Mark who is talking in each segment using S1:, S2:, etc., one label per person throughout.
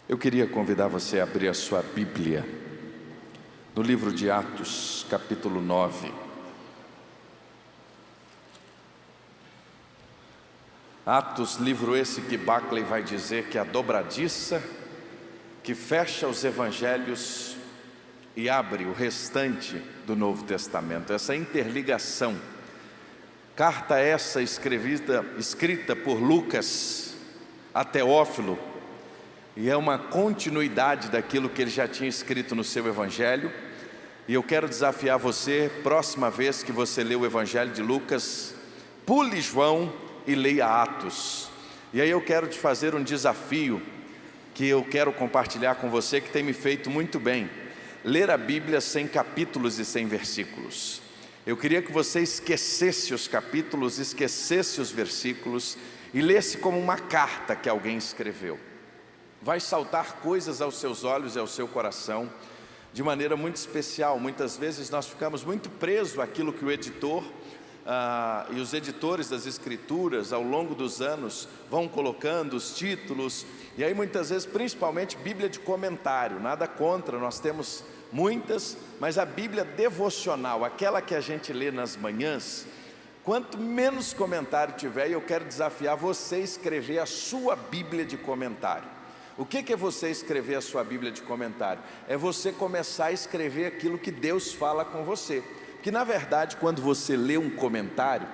S1: Eu queria convidar você a abrir a sua Bíblia no livro de Atos, capítulo 9. Atos, livro esse que Buckley vai dizer que é a dobradiça que fecha os evangelhos e abre o restante do Novo Testamento, essa interligação. Carta essa escrita por Lucas a Teófilo, e é uma continuidade daquilo que ele já tinha escrito no seu evangelho. E eu quero desafiar você, próxima vez que você lê o evangelho de Lucas, pule João e leia Atos. E aí eu quero te fazer um desafio que eu quero compartilhar com você, que tem me feito muito bem: ler a Bíblia sem capítulos e sem versículos. Eu queria que você esquecesse os capítulos, esquecesse os versículos e lesse como uma carta que alguém escreveu. Vai saltar coisas aos seus olhos e ao seu coração de maneira muito especial. Muitas vezes nós ficamos muito presos àquilo que o editor e os editores das escrituras ao longo dos anos vão colocando os títulos, e aí muitas vezes, principalmente Bíblia de comentário, nada contra, nós temos muitas, mas a Bíblia devocional, aquela que a gente lê nas manhãs, quanto menos comentário tiver, eu quero desafiar você a escrever a sua Bíblia de comentário. O que é você escrever a sua Bíblia de comentário? É você começar a escrever aquilo que Deus fala com você. Que na verdade, quando você lê um comentário,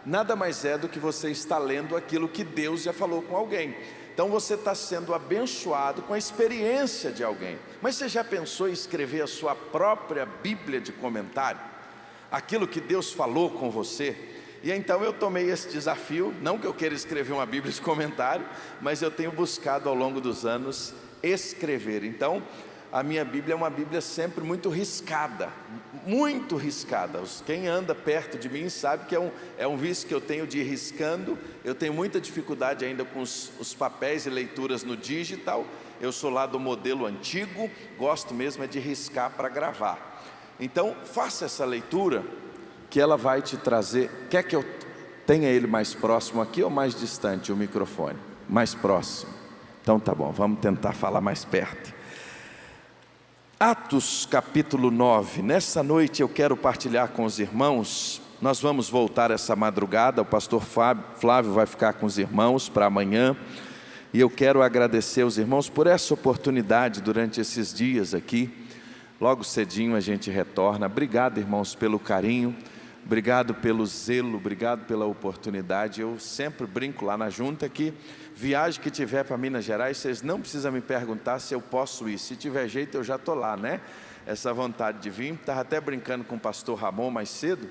S1: nada mais é do que você está lendo aquilo que Deus já falou com alguém. Então você está sendo abençoado com a experiência de alguém. Mas você já pensou em escrever a sua própria Bíblia de comentário? Aquilo que Deus falou com você? E então eu tomei esse desafio, não que eu queira escrever uma Bíblia de comentário, mas eu tenho buscado ao longo dos anos escrever. Então a minha Bíblia é uma Bíblia sempre muito riscada, muito riscada. Quem anda perto de mim sabe que é um vício que eu tenho de ir riscando. Eu tenho muita dificuldade ainda com os papéis e leituras no digital. Eu sou lá do modelo antigo, gosto mesmo é de riscar para gravar. Então faça essa leitura, que ela vai te trazer. Quer que eu tenha ele mais próximo aqui ou mais distante o microfone? Mais próximo. Então tá bom, vamos tentar falar mais perto. Atos capítulo 9, nessa noite eu quero partilhar com os irmãos. Nós vamos voltar essa madrugada, o pastor Flávio vai ficar com os irmãos para amanhã. E eu quero agradecer aos irmãos por essa oportunidade durante esses dias aqui. Logo cedinho a gente retorna. Obrigado, irmãos, pelo carinho. Obrigado pelo zelo, obrigado pela oportunidade. Eu sempre brinco lá na junta que viagem que tiver para Minas Gerais, vocês não precisam me perguntar se eu posso ir. Se tiver jeito eu já estou lá, né? Essa vontade de vir. Estava até brincando com o pastor Ramon mais cedo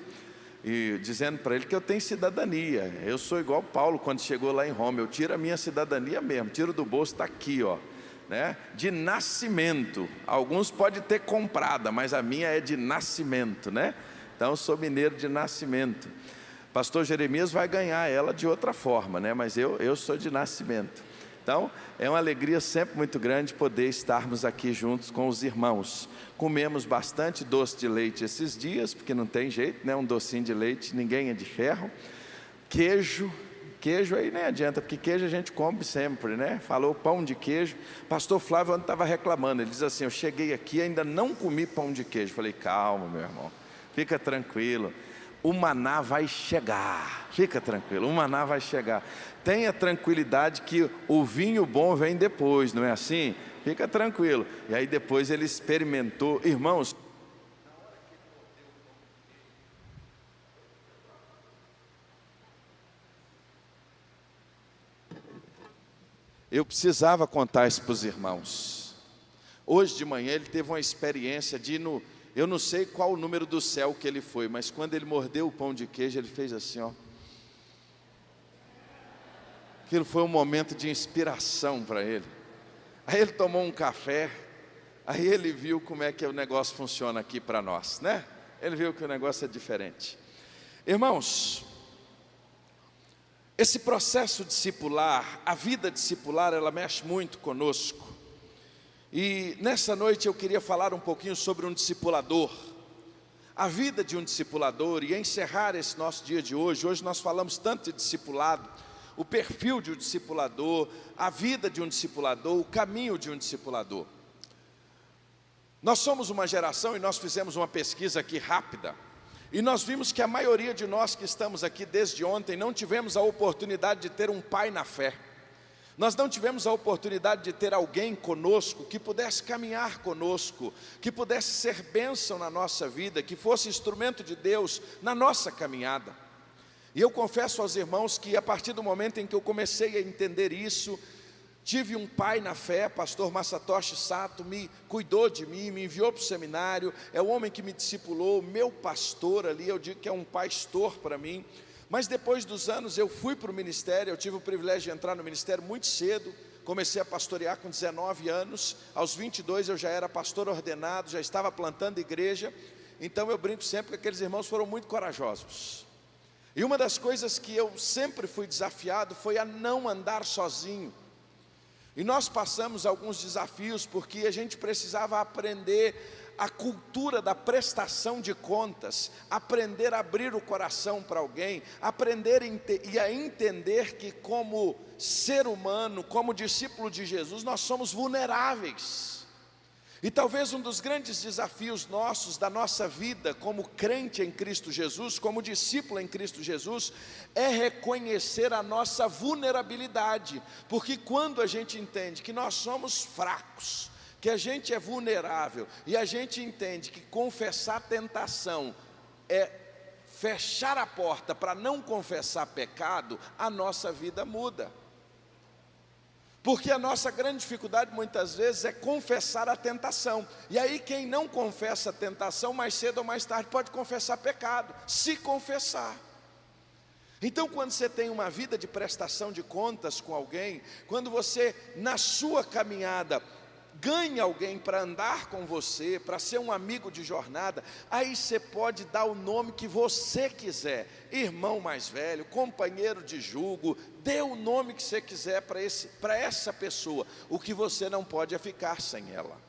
S1: e dizendo para ele que eu tenho cidadania. Eu sou igual Paulo quando chegou lá em Roma. Eu tiro a minha cidadania mesmo, tiro do bolso, está aqui, ó, né? De nascimento. Alguns podem ter comprada, mas a minha é de nascimento, né? Então eu sou mineiro de nascimento. Pastor Jeremias vai ganhar ela de outra forma, né? Mas eu sou de nascimento. Então é uma alegria sempre muito grande poder estarmos aqui juntos com os irmãos. Comemos bastante doce de leite esses dias, porque não tem jeito, né? Um docinho de leite, ninguém é de ferro. Queijo aí nem adianta, porque queijo a gente come sempre, né? Falou pão de queijo. Pastor Flávio ontem estava reclamando, ele diz assim: eu cheguei aqui e ainda não comi pão de queijo. Falei: calma, meu irmão, fica tranquilo, o maná vai chegar, fica tranquilo, o maná vai chegar. Tenha tranquilidade que o vinho bom vem depois, não é assim? Fica tranquilo. E aí depois ele experimentou, irmãos. Eu precisava contar isso para os irmãos. Hoje de manhã ele teve uma experiência de ir no... Eu não sei qual o número do céu que ele foi, mas quando ele mordeu o pão de queijo, ele fez assim, ó. Aquilo foi um momento de inspiração para ele. Aí ele tomou um café, aí ele viu como é que o negócio funciona aqui para nós, né? Ele viu que o negócio é diferente. Irmãos, esse processo discipular, a vida discipular, ela mexe muito conosco. E nessa noite eu queria falar um pouquinho sobre um discipulador, a vida de um discipulador, e encerrar esse nosso dia de hoje. Hoje nós falamos tanto de discipulado. o perfil de um discipulador, a vida de um discipulador, o caminho de um discipulador. Nós somos uma geração, e nós fizemos uma pesquisa aqui rápida, e nós vimos que a maioria de nós que estamos aqui desde ontem não tivemos a oportunidade de ter um pai na fé. Nós não tivemos a oportunidade de ter alguém conosco que pudesse caminhar conosco, que pudesse ser bênção na nossa vida, que fosse instrumento de Deus na nossa caminhada. E eu confesso aos irmãos que a partir do momento em que eu comecei a entender isso, tive um pai na fé, pastor Masatoshi Sato, me cuidou de mim, me enviou para o seminário, é o homem que me discipulou, meu pastor ali, eu digo que é um pastor para mim. Mas depois dos anos eu fui para o ministério, eu tive o privilégio de entrar no ministério muito cedo, comecei a pastorear com 19 anos, aos 22 eu já era pastor ordenado, já estava plantando igreja, então eu brinco sempre que aqueles irmãos foram muito corajosos. E uma das coisas que eu sempre fui desafiado foi a não andar sozinho. E nós passamos alguns desafios porque a gente precisava aprender a cultura da prestação de contas, aprender a abrir o coração para alguém, aprender e a entender que como ser humano, como discípulo de Jesus, nós somos vulneráveis. E talvez um dos grandes desafios nossos, da nossa vida como crente em Cristo Jesus, como discípulo em Cristo Jesus, é reconhecer a nossa vulnerabilidade, porque quando a gente entende que nós somos fracos, que a gente é vulnerável, e a gente entende que confessar tentação é fechar a porta para não confessar pecado, a nossa vida muda. Porque a nossa grande dificuldade muitas vezes é confessar a tentação. E aí quem não confessa a tentação, mais cedo ou mais tarde pode confessar pecado, se confessar. Então quando você tem uma vida de prestação de contas com alguém, quando você na sua caminhada ganha alguém para andar com você, para ser um amigo de jornada, aí você pode dar o nome que você quiser, irmão mais velho, companheiro de jugo, dê o nome que você quiser para essa pessoa. O que você não pode é ficar sem ela.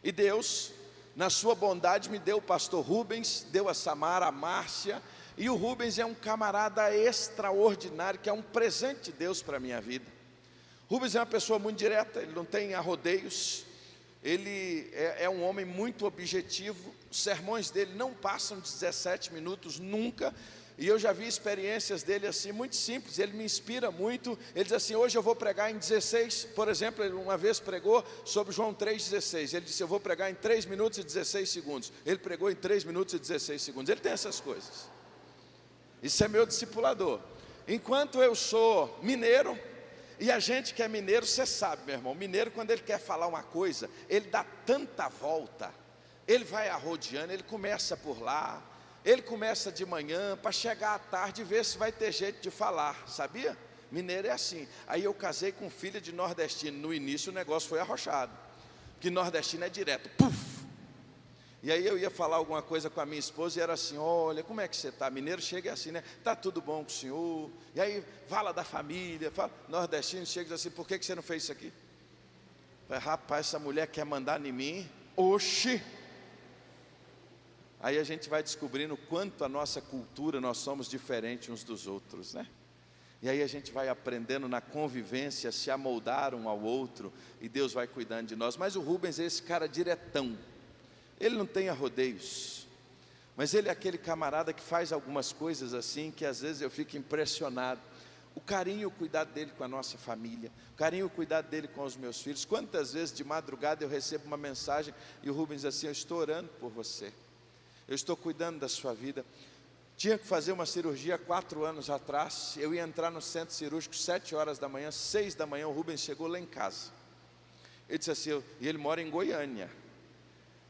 S1: E Deus, na sua bondade, me deu o pastor Rubens, deu a Samara, a Márcia, e o Rubens é um camarada extraordinário, que é um presente de Deus para a minha vida. Rubens é uma pessoa muito direta, ele não tem arrodeios, ele é um homem muito objetivo, os sermões dele não passam de 17 minutos nunca, e eu já vi experiências dele assim, muito simples, ele me inspira muito. Ele diz assim: hoje eu vou pregar em 16, por exemplo, ele uma vez pregou sobre João 3,16, ele disse: eu vou pregar em 3 minutos e 16 segundos, ele pregou em 3 minutos e 16 segundos, ele tem essas coisas, isso é meu discipulador. Enquanto eu sou mineiro, e a gente que é mineiro, você sabe, meu irmão, mineiro quando ele quer falar uma coisa, ele dá tanta volta, ele vai arrodeando, ele começa por lá, ele começa de manhã, para chegar à tarde e ver se vai ter jeito de falar, sabia? Mineiro é assim. Aí eu casei com filha de nordestino, no início o negócio foi arrochado, porque nordestino é direto, puf! E aí eu ia falar alguma coisa com a minha esposa e era assim: olha, como é que você está? Mineiro chega assim, né? Está tudo bom com o senhor? E aí fala da família, fala. Nordestino chega e diz assim: por que você não fez isso aqui? Eu falei: rapaz, essa mulher quer mandar em mim, oxi! Aí a gente vai descobrindo o quanto a nossa cultura, nós somos diferentes uns dos outros, né? E aí a gente vai aprendendo na convivência, se amoldar um ao outro, e Deus vai cuidando de nós. Mas o Rubens é esse cara diretão. Ele não tem arrodeios, mas ele é aquele camarada que faz algumas coisas assim, que às vezes eu fico impressionado. O carinho e o cuidado dele com a nossa família, o carinho e o cuidado dele com os meus filhos. Quantas vezes de madrugada eu recebo uma mensagem e o Rubens diz assim: eu estou orando por você, eu estou cuidando da sua vida. Tinha que fazer uma cirurgia 4 anos atrás, eu ia entrar no centro cirúrgico 7 horas da manhã, 6 da manhã o Rubens chegou lá em casa. Ele disse assim, e ele mora em Goiânia.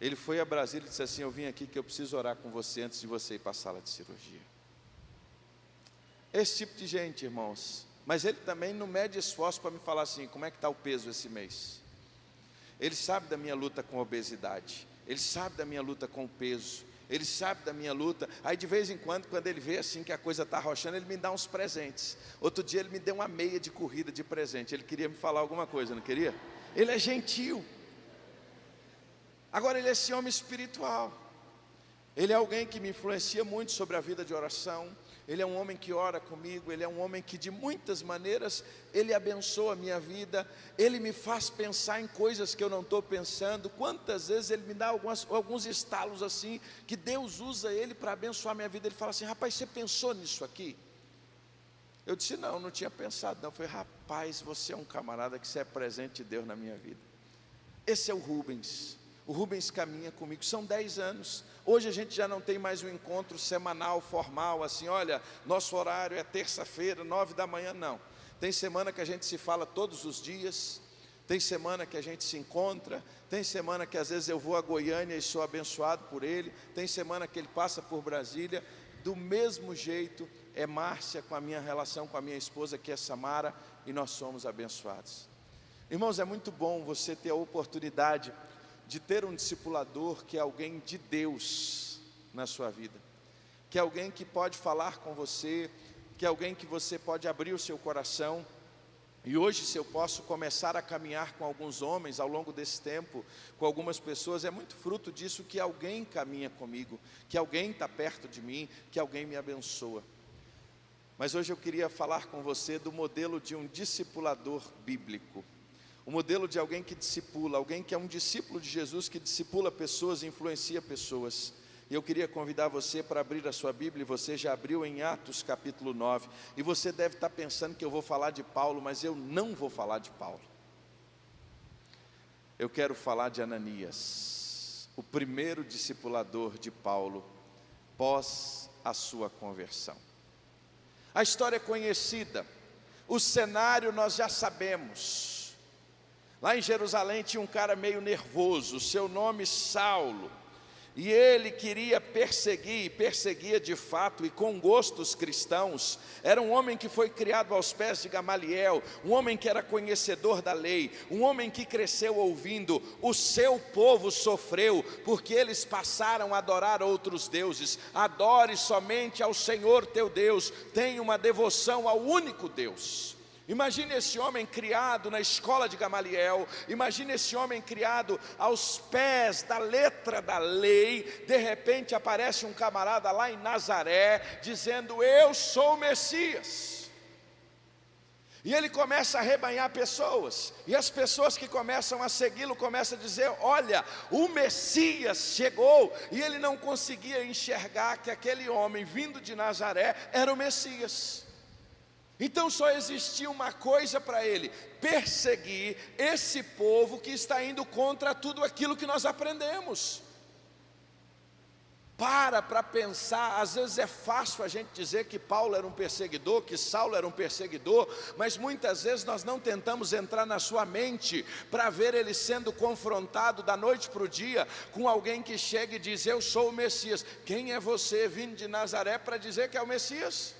S1: Ele foi a Brasília e disse assim: eu vim aqui que eu preciso orar com você antes de você ir para a sala de cirurgia. Esse tipo de gente, irmãos. Mas ele também não mede esforço para me falar assim: como é que está o peso esse mês? Ele sabe da minha luta com a obesidade, ele sabe da minha luta com o peso, ele sabe da minha luta. Aí de vez em quando ele vê assim que a coisa está arrochando, ele me dá uns presentes. Outro dia ele me deu uma meia de corrida de presente. Ele queria me falar alguma coisa, não queria? Ele é gentil. Agora ele é esse homem espiritual. Ele é alguém que me influencia muito sobre a vida de oração. ele é um homem que ora comigo, ele é um homem que de muitas maneiras, ele abençoa a minha vida, ele me faz pensar em coisas que eu não estou pensando. Quantas vezes ele me dá alguns estalos assim, que Deus usa ele para abençoar a minha vida. Ele fala assim: rapaz, você pensou nisso aqui? Eu disse: não tinha pensado não. Eu falei: rapaz, você é um camarada que você é presente de Deus na minha vida. Esse é o Rubens. O Rubens caminha comigo, são 10 anos. Hoje a gente já não tem mais um encontro semanal, formal, assim, olha, nosso horário é terça-feira, 9 da manhã, não. Tem semana que a gente se fala todos os dias, tem semana que a gente se encontra, tem semana que às vezes eu vou a Goiânia e sou abençoado por ele, tem semana que ele passa por Brasília. Do mesmo jeito é Márcia com a minha relação com a minha esposa, que é Samara, e nós somos abençoados. Irmãos, é muito bom você ter a oportunidade de ter um discipulador que é alguém de Deus na sua vida, que é alguém que pode falar com você, que é alguém que você pode abrir o seu coração. E hoje, se eu posso começar a caminhar com alguns homens ao longo desse tempo, com algumas pessoas, é muito fruto disso, que alguém caminha comigo, que alguém está perto de mim, que alguém me abençoa. Mas hoje eu queria falar com você do modelo de um discipulador bíblico. O modelo de alguém que discipula, alguém que é um discípulo de Jesus, que discipula pessoas, influencia pessoas. E eu queria convidar você para abrir a sua Bíblia, e você já abriu em Atos capítulo 9, e você deve estar pensando que eu vou falar de Paulo, mas eu não vou falar de Paulo. Eu quero falar de Ananias, o primeiro discipulador de Paulo, pós a sua conversão. A história é conhecida, o cenário nós já sabemos. Lá em Jerusalém tinha um cara meio nervoso, seu nome Saulo, e ele queria perseguir, e perseguia de fato, e com gostos cristãos. Era um homem que foi criado aos pés de Gamaliel, um homem que era conhecedor da lei, um homem que cresceu ouvindo: o seu povo sofreu, porque eles passaram a adorar outros deuses. Adore somente ao Senhor teu Deus, tenha uma devoção ao único Deus. Imagine esse homem criado na escola de Gamaliel, imagine esse homem criado aos pés da letra da lei. De repente aparece um camarada lá em Nazaré, dizendo: eu sou o Messias. E ele começa a arrebanhar pessoas, e as pessoas que começam a segui-lo começam a dizer: olha, o Messias chegou. E ele não conseguia enxergar que aquele homem vindo de Nazaré era o Messias. Então só existia uma coisa para ele: perseguir esse povo que está indo contra tudo aquilo que nós aprendemos. Para pensar, às vezes é fácil a gente dizer que Paulo era um perseguidor, que Saulo era um perseguidor, mas muitas vezes nós não tentamos entrar na sua mente para ver ele sendo confrontado da noite para o dia com alguém que chega e diz: eu sou o Messias. Quem é você vindo de Nazaré para dizer que é o Messias?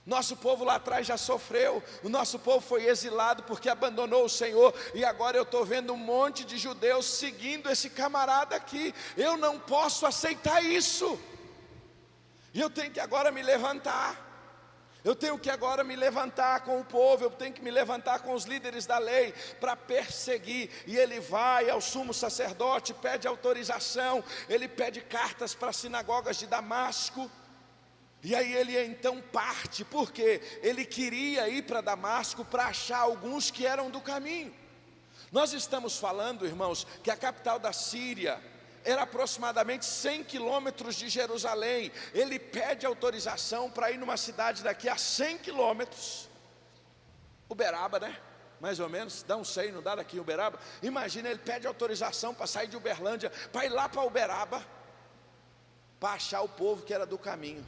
S1: Nosso povo lá atrás já sofreu, o nosso povo foi exilado porque abandonou o Senhor, e agora eu estou vendo um monte de judeus seguindo esse camarada aqui. Eu não posso aceitar isso, e eu tenho que agora me levantar. Eu tenho que agora me levantar com o povo, eu tenho que me levantar com os líderes da lei para perseguir. E ele vai ao sumo sacerdote, pede autorização, ele pede cartas para as sinagogas de Damasco. E aí ele então parte, porque ele queria ir para Damasco para achar alguns que eram do caminho. Nós estamos falando, irmãos, que a capital da Síria era aproximadamente 100 quilômetros de Jerusalém. Ele pede autorização para ir numa cidade daqui a 100 quilômetros, Uberaba, né? Mais ou menos, dá um 100, não dá daqui em Uberaba? Imagina, ele pede autorização para sair de Uberlândia, para ir lá para Uberaba, para achar o povo que era do caminho.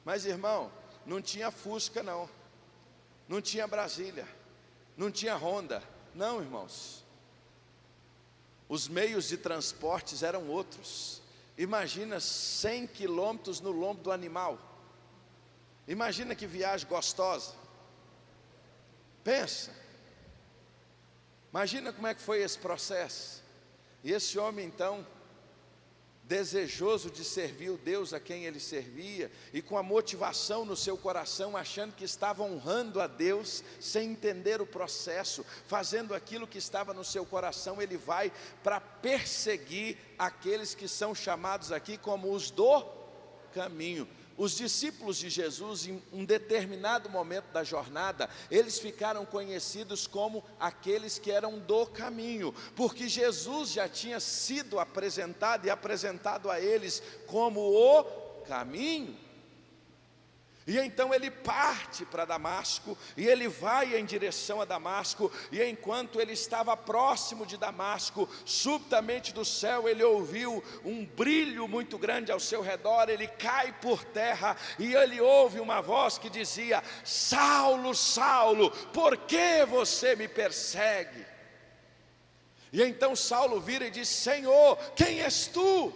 S1: Mas, irmão, não tinha Fusca não, não tinha Brasília, não tinha Honda, não, irmãos. Os meios de transportes eram outros. Imagina 100 quilômetros no lombo do animal. Imagina que viagem gostosa. Pensa. Imagina como é que foi esse processo. E esse homem então, desejoso de servir o Deus a quem ele servia, e com a motivação no seu coração, achando que estava honrando a Deus, sem entender o processo, fazendo aquilo que estava no seu coração, ele vai para perseguir aqueles que são chamados aqui como os do caminho. os discípulos de Jesus, em um determinado momento da jornada, eles ficaram conhecidos como aqueles que eram do caminho, porque Jesus já tinha sido apresentado e apresentado a eles como o caminho. E então ele parte para Damasco, e ele vai em direção a Damasco, e enquanto ele estava próximo de Damasco, subitamente do céu ele ouviu um brilho muito grande ao seu redor, ele cai por terra, e ele ouve uma voz que dizia: Saulo, Saulo, por que você me persegue? E então Saulo vira e diz: Senhor, quem és tu?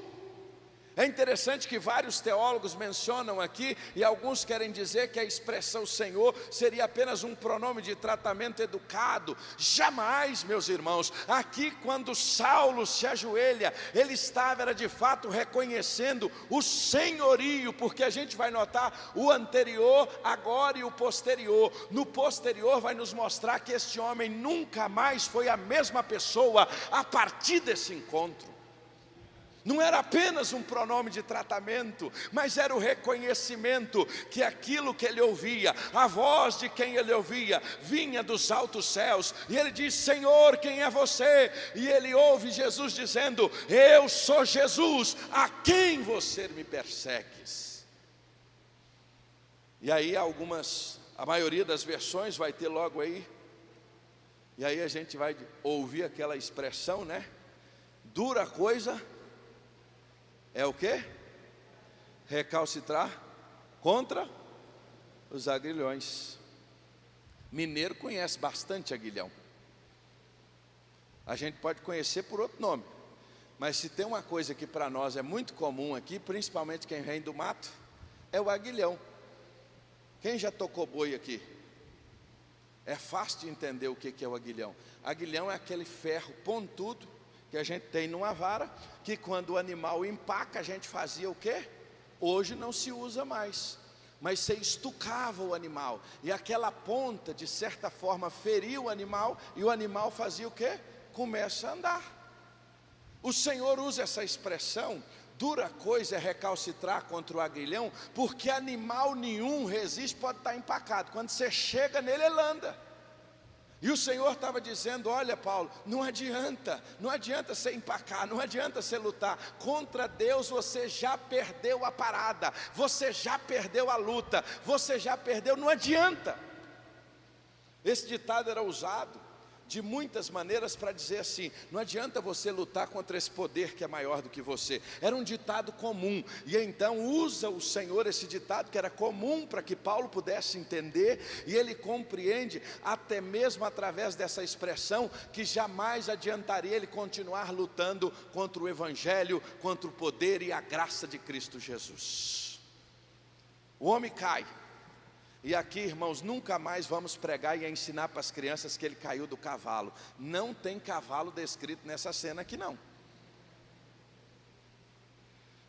S1: É interessante que vários teólogos mencionam aqui, e alguns querem dizer que a expressão Senhor seria apenas um pronome de tratamento educado. Jamais, meus irmãos, aqui quando Saulo se ajoelha, ele era de fato reconhecendo o senhorio, porque a gente vai notar o anterior, agora e o posterior. No posterior vai nos mostrar que este homem nunca mais foi a mesma pessoa a partir desse encontro. Não era apenas um pronome de tratamento, mas era o reconhecimento que aquilo que ele ouvia, a voz de quem ele ouvia, vinha dos altos céus. E ele diz: Senhor, quem é você? E ele ouve Jesus dizendo: eu sou Jesus, a quem você me persegues. E aí a maioria das versões vai ter logo aí, e aí a gente vai ouvir aquela expressão, né? Dura coisa é o quê? Recalcitrar contra os aguilhões. Mineiro conhece bastante aguilhão. A gente pode conhecer por outro nome, mas se tem uma coisa que para nós é muito comum aqui, principalmente quem vem do mato, é o aguilhão. Quem já tocou boi aqui? É fácil de entender o que é o aguilhão. Aguilhão é aquele ferro pontudo que a gente tem numa vara, que quando o animal empaca, a gente fazia o quê? Hoje não se usa mais, mas você estucava o animal, e aquela ponta de certa forma feria o animal, e o animal fazia o quê? Começa a andar. O Senhor usa essa expressão, dura coisa é recalcitrar contra o aguilhão, porque animal nenhum resiste, pode estar empacado, quando você chega nele ele anda. E o Senhor estava dizendo: olha Paulo, não adianta você empacar, não adianta você lutar, contra Deus você já perdeu a parada, você já perdeu a luta, você já perdeu, não adianta. Esse ditado era usado de muitas maneiras para dizer assim: não adianta você lutar contra esse poder que é maior do que você. Era um ditado comum, e então usa o Senhor esse ditado que era comum para que Paulo pudesse entender, e ele compreende até mesmo através dessa expressão que jamais adiantaria ele continuar lutando contra o Evangelho, contra o poder e a graça de Cristo Jesus. O homem cai. E aqui, irmãos, nunca mais vamos pregar e ensinar para as crianças que ele caiu do cavalo. Não tem cavalo descrito nessa cena aqui não.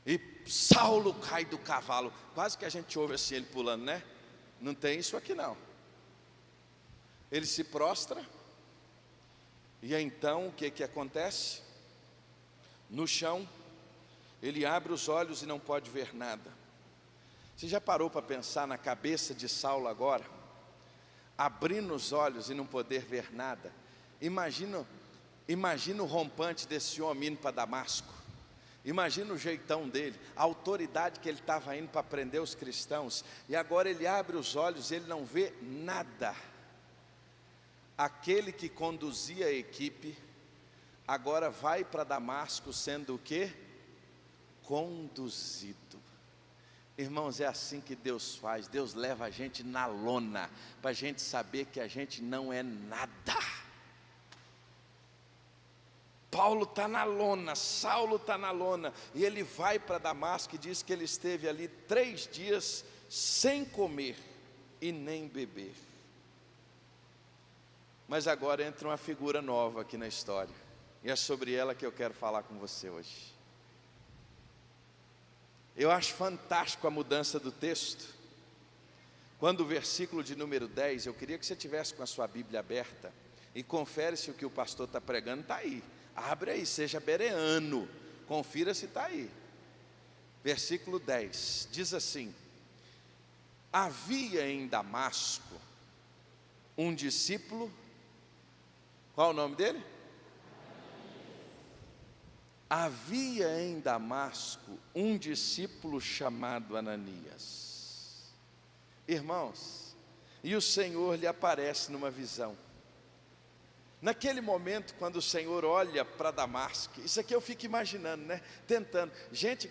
S1: E Saulo cai do cavalo. Quase que a gente ouve assim ele pulando, né? Não tem isso aqui não. Ele se prostra. E então o que acontece? No chão, ele abre os olhos e não pode ver nada. Você já parou para pensar na cabeça de Saulo agora? Abrindo os olhos e não poder ver nada. Imagina o rompante desse homem indo para Damasco. Imagina o jeitão dele, a autoridade que ele estava indo para prender os cristãos. E agora ele abre os olhos e ele não vê nada. Aquele que conduzia a equipe, agora vai para Damasco sendo o quê? Conduzido. Irmãos, é assim que Deus faz. Deus leva a gente na lona, para a gente saber que a gente não é nada. Paulo está na lona, Saulo está na lona, e ele vai para Damasco e diz que ele esteve ali 3 dias sem comer e nem beber. Mas agora entra uma figura nova aqui na história, e é sobre ela que eu quero falar com você hoje. Eu acho fantástico a mudança do texto. Quando o versículo de número 10, eu queria que você tivesse com a sua Bíblia aberta e confere se o que o pastor está pregando está aí. Abre aí, seja bereano, confira se está aí. Versículo 10, diz assim: Havia em Damasco um discípulo, qual o nome dele? Havia em Damasco um discípulo chamado Ananias. Irmãos, e o Senhor lhe aparece numa visão. Naquele momento, quando o Senhor olha para Damasco, isso aqui eu fico imaginando, né? Tentando. Gente,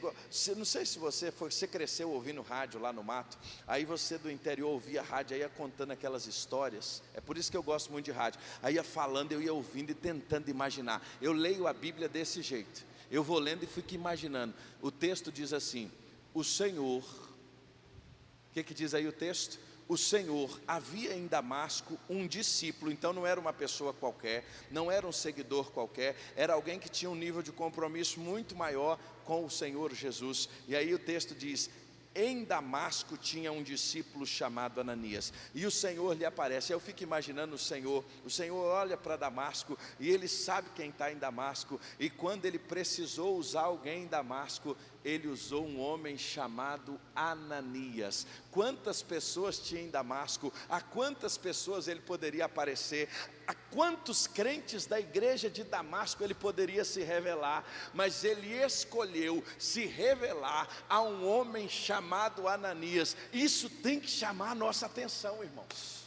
S1: não sei se você cresceu ouvindo rádio lá no mato, aí você do interior ouvia rádio, aí ia contando aquelas histórias. É por isso que eu gosto muito de rádio. Aí ia falando, eu ia ouvindo e tentando imaginar. Eu leio a Bíblia desse jeito. Eu vou lendo e fico imaginando. O texto diz assim: o Senhor, o que diz aí o texto? O Senhor, havia em Damasco um discípulo, então não era uma pessoa qualquer, não era um seguidor qualquer, era alguém que tinha um nível de compromisso muito maior com o Senhor Jesus. E aí o texto diz: em Damasco tinha um discípulo chamado Ananias, e o Senhor lhe aparece. Eu fico imaginando o Senhor olha para Damasco, e Ele sabe quem está em Damasco, e quando Ele precisou usar alguém em Damasco, Ele usou um homem chamado Ananias. Quantas pessoas tinha em Damasco? A quantas pessoas Ele poderia aparecer? A quantos crentes da igreja de Damasco Ele poderia se revelar? Mas Ele escolheu se revelar a um homem chamado Ananias. Isso tem que chamar a nossa atenção, irmãos.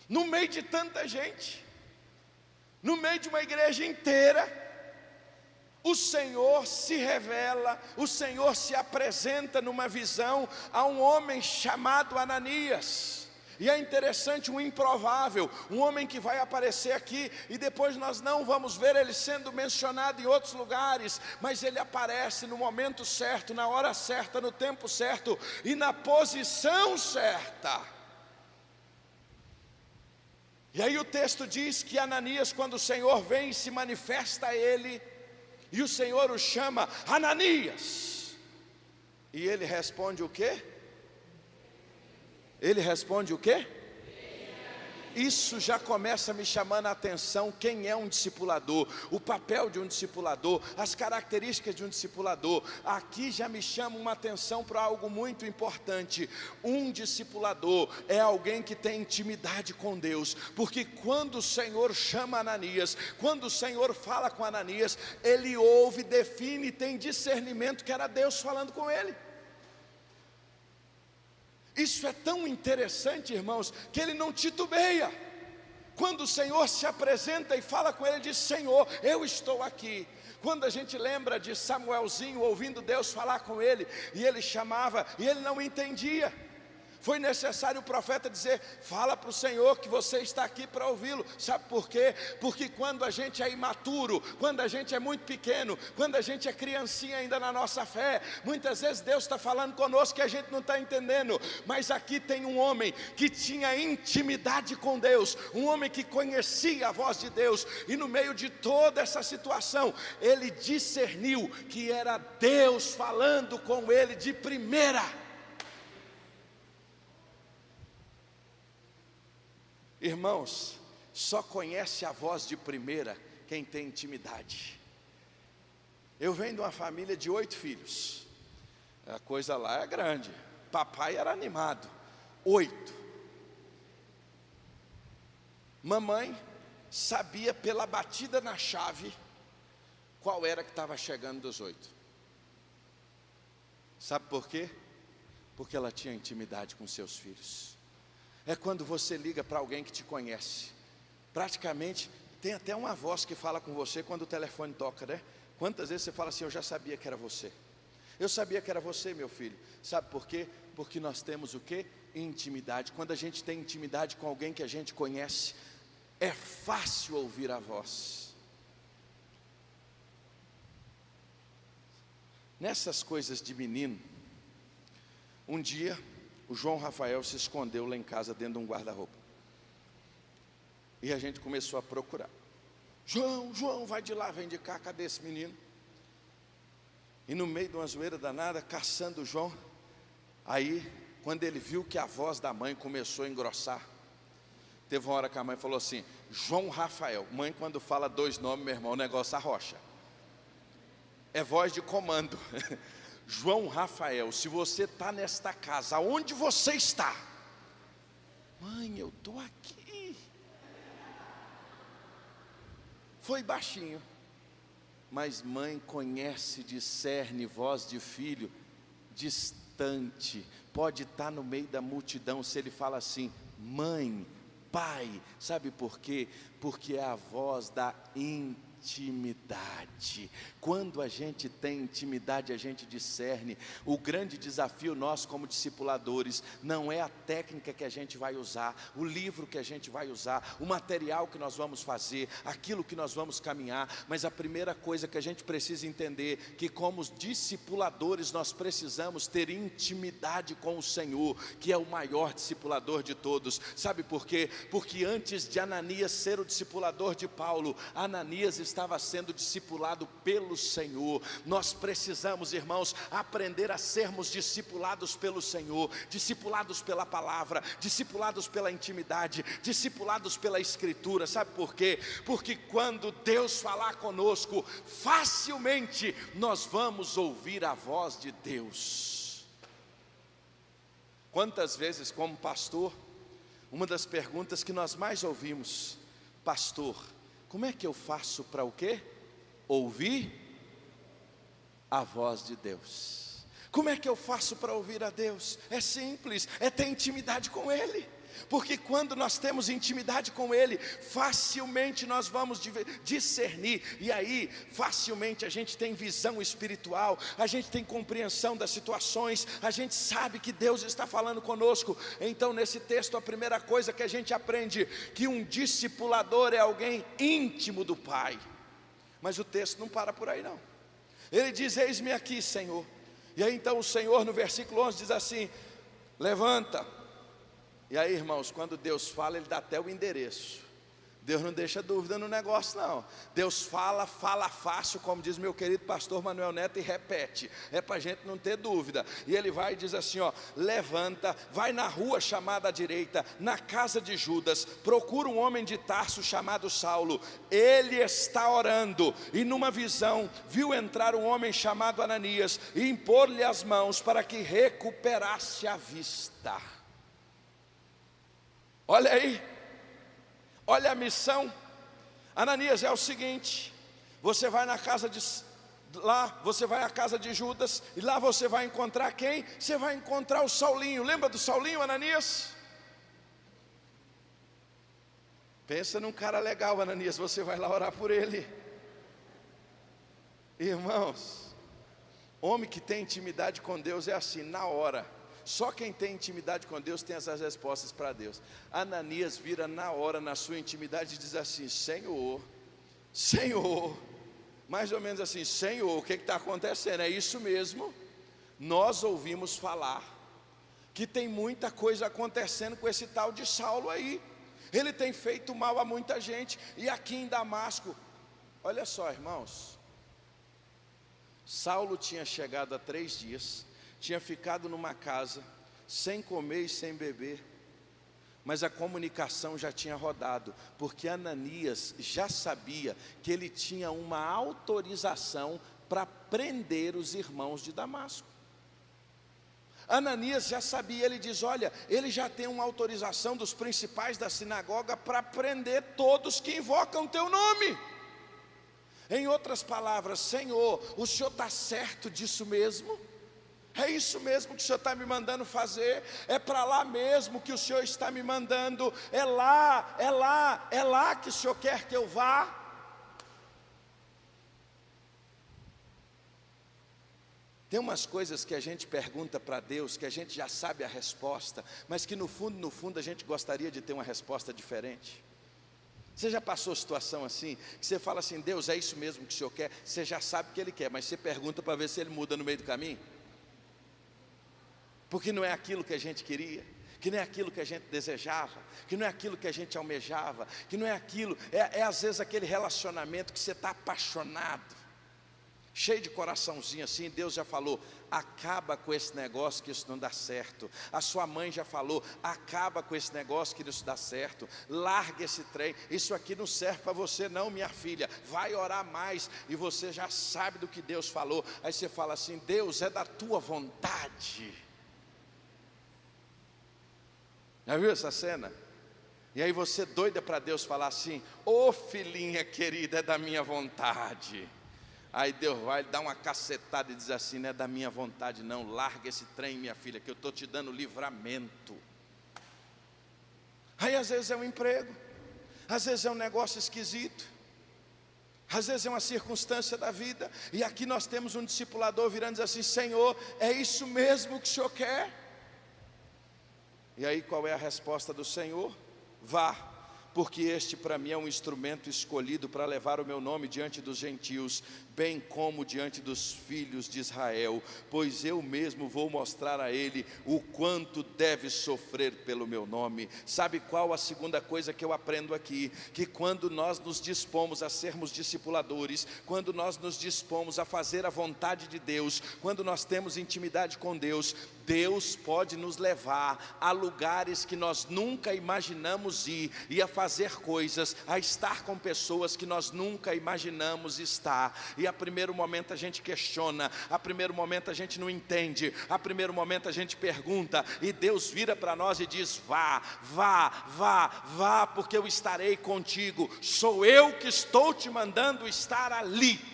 S1: No meio de tanta gente, no meio de uma igreja inteira, o Senhor se revela, o Senhor se apresenta numa visão a um homem chamado Ananias. E é interessante, um improvável, um homem que vai aparecer aqui, e depois nós não vamos ver ele sendo mencionado em outros lugares, mas ele aparece no momento certo, na hora certa, no tempo certo e na posição certa. E aí o texto diz que Ananias, quando o Senhor vem e se manifesta a ele, e o Senhor o chama Ananias, e ele responde o quê? Ele responde o quê? Isso já começa me chamando a atenção. Quem é um discipulador? O papel de um discipulador, as características de um discipulador. Aqui já me chama uma atenção para algo muito importante. Um discipulador é alguém que tem intimidade com Deus, porque quando o Senhor chama Ananias, quando o Senhor fala com Ananias, ele ouve, define, tem discernimento que era Deus falando com ele. Isso é tão interessante, irmãos, que ele não titubeia. Quando o Senhor se apresenta e fala com ele, ele diz: Senhor, eu estou aqui. Quando a gente lembra de Samuelzinho ouvindo Deus falar com ele, e ele chamava, e ele não entendia, foi necessário o profeta dizer: fala para o Senhor que você está aqui para ouvi-lo. Sabe por quê? Porque quando a gente é imaturo, quando a gente é muito pequeno, quando a gente é criancinha ainda na nossa fé, muitas vezes Deus está falando conosco que a gente não está entendendo. Mas aqui tem um homem que tinha intimidade com Deus, um homem que conhecia a voz de Deus, e no meio de toda essa situação, ele discerniu que era Deus falando com ele de primeira. Irmãos, só conhece a voz de primeira quem tem intimidade. Eu venho de uma família de 8 filhos. A coisa lá é grande. Papai era animado. 8. Mamãe sabia pela batida na chave qual era que estava chegando dos 8. Sabe por quê? Porque ela tinha intimidade com seus filhos. É quando você liga para alguém que te conhece. Praticamente, tem até uma voz que fala com você quando o telefone toca, né? Quantas vezes você fala assim: eu já sabia que era você. Eu sabia que era você, meu filho. Sabe por quê? Porque nós temos o quê? Intimidade. Quando a gente tem intimidade com alguém que a gente conhece, é fácil ouvir a voz. Nessas coisas de menino, um dia o João Rafael se escondeu lá em casa dentro de um guarda-roupa. E a gente começou a procurar. João, vai de lá, vem de cá, cadê esse menino? E no meio de uma zoeira danada, caçando o João. Aí, quando ele viu que a voz da mãe começou a engrossar, teve uma hora que a mãe falou assim: João Rafael. Mãe, quando fala 2 nomes, meu irmão, o negócio arrocha. É voz de comando. João Rafael, se você está nesta casa, aonde você está? Mãe, eu estou aqui. Foi baixinho, mas mãe conhece, discerne voz de filho distante. Pode estar no meio da multidão, se ele fala assim, mãe, pai, sabe por quê? Porque é a voz da intimidade. Quando a gente tem intimidade, a gente discerne. O grande desafio nosso como discipuladores não é a técnica que a gente vai usar, o livro que a gente vai usar, o material que nós vamos fazer, aquilo que nós vamos caminhar, mas a primeira coisa que a gente precisa entender, que como discipuladores nós precisamos ter intimidade com o Senhor, que é o maior discipulador de todos. Sabe por quê? Porque antes de Ananias ser o discipulador de Paulo, Ananias estava sendo discipulado pelo Senhor. Nós precisamos, irmãos, aprender a sermos discipulados pelo Senhor, discipulados pela palavra, discipulados pela intimidade, discipulados pela Escritura. Sabe por quê? Porque quando Deus falar conosco, facilmente nós vamos ouvir a voz de Deus. Quantas vezes, como pastor, uma das perguntas que nós mais ouvimos, pastor, como é que eu faço para o quê? Ouvir a voz de Deus. Como é que eu faço para ouvir a Deus? É simples, é ter intimidade com Ele. Porque quando nós temos intimidade com Ele, facilmente nós vamos discernir. E aí, facilmente a gente tem visão espiritual, a gente tem compreensão das situações, a gente sabe que Deus está falando conosco. Então nesse texto a primeira coisa que a gente aprende, que um discipulador é alguém íntimo do Pai. Mas o texto não para por aí não. Ele diz, eis-me aqui, Senhor. E aí então o Senhor no versículo 11 diz assim, levanta. E aí, irmãos, quando Deus fala, Ele dá até o endereço. Deus não deixa dúvida no negócio não. Deus fala fácil, como diz meu querido pastor Manuel Neto, e repete. É para a gente não ter dúvida. E Ele vai e diz assim, ó, levanta, vai na rua chamada à direita, na casa de Judas, procura um homem de Tarso chamado Saulo. Ele está orando, e numa visão, viu entrar um homem chamado Ananias, e impor-lhe as mãos para que recuperasse a vista. Olha aí, olha a missão. Ananias, é o seguinte, você vai na casa de lá, você vai à casa de Judas, e lá você vai encontrar quem? Você vai encontrar o Saulinho. Lembra do Saulinho, Ananias? Pensa num cara legal, Ananias, você vai lá orar por ele. Irmãos, homem que tem intimidade com Deus é assim, na hora. Só quem tem intimidade com Deus tem essas respostas para Deus. Ananias vira na hora, na sua intimidade, e diz assim, Senhor, mais ou menos assim, Senhor, o que está acontecendo? É isso mesmo, nós ouvimos falar que tem muita coisa acontecendo com esse tal de Saulo aí. Ele tem feito mal a muita gente, e aqui em Damasco, olha só, irmãos, Saulo tinha chegado há 3 dias, tinha ficado numa casa, sem comer e sem beber, mas a comunicação já tinha rodado, porque Ananias já sabia que ele tinha uma autorização para prender os irmãos de Damasco. Ananias já sabia, ele diz, olha, ele já tem uma autorização dos principais da sinagoga para prender todos que invocam teu nome. Em outras palavras, Senhor, o Senhor está certo disso mesmo? É isso mesmo que o Senhor está me mandando fazer? É para lá mesmo que o Senhor está me mandando? É lá que o Senhor quer que eu vá? Tem umas coisas que a gente pergunta para Deus, que a gente já sabe a resposta, mas que no fundo a gente gostaria de ter uma resposta diferente. Você já passou situação assim, que você fala assim, Deus, é isso mesmo que o Senhor quer? Você já sabe o que Ele quer, mas você pergunta para ver se Ele muda no meio do caminho? Porque não é aquilo que a gente queria, que não é aquilo que a gente desejava, que não é aquilo que a gente almejava, que não é aquilo, é às vezes aquele relacionamento que você está apaixonado, cheio de coraçãozinho assim. Deus já falou: acaba com esse negócio que isso não dá certo. A sua mãe já falou: acaba com esse negócio que isso dá certo. Larga esse trem, isso aqui não serve para você não, minha filha. Vai orar mais. E você já sabe do que Deus falou. Aí você fala assim: Deus, é da tua vontade. Já viu essa cena? E aí você doida para Deus falar assim: ô filhinha querida, é da minha vontade. Aí Deus vai dar uma cacetada e diz assim: não é da minha vontade não, larga esse trem, minha filha, que eu estou te dando livramento. Aí às vezes é um emprego, às vezes é um negócio esquisito, às vezes é uma circunstância da vida. E aqui nós temos um discipulador virando e diz assim: Senhor, é isso mesmo que o Senhor quer? E aí qual é a resposta do Senhor? Vá, porque este para mim é um instrumento escolhido para levar o meu nome diante dos gentios, bem como diante dos filhos de Israel, pois eu mesmo vou mostrar a ele o quanto deve sofrer pelo meu nome. Sabe qual a segunda coisa que eu aprendo aqui? Que quando nós nos dispomos a sermos discipuladores, quando nós nos dispomos a fazer a vontade de Deus, quando nós temos intimidade com Deus, Deus pode nos levar a lugares que nós nunca imaginamos ir, e a fazer coisas, a estar com pessoas que nós nunca imaginamos estar. E a primeiro momento a gente questiona, a primeiro momento a gente não entende, a primeiro momento a gente pergunta, e Deus vira para nós e diz: vá, vá, vá, vá, porque eu estarei contigo, sou eu que estou te mandando estar ali.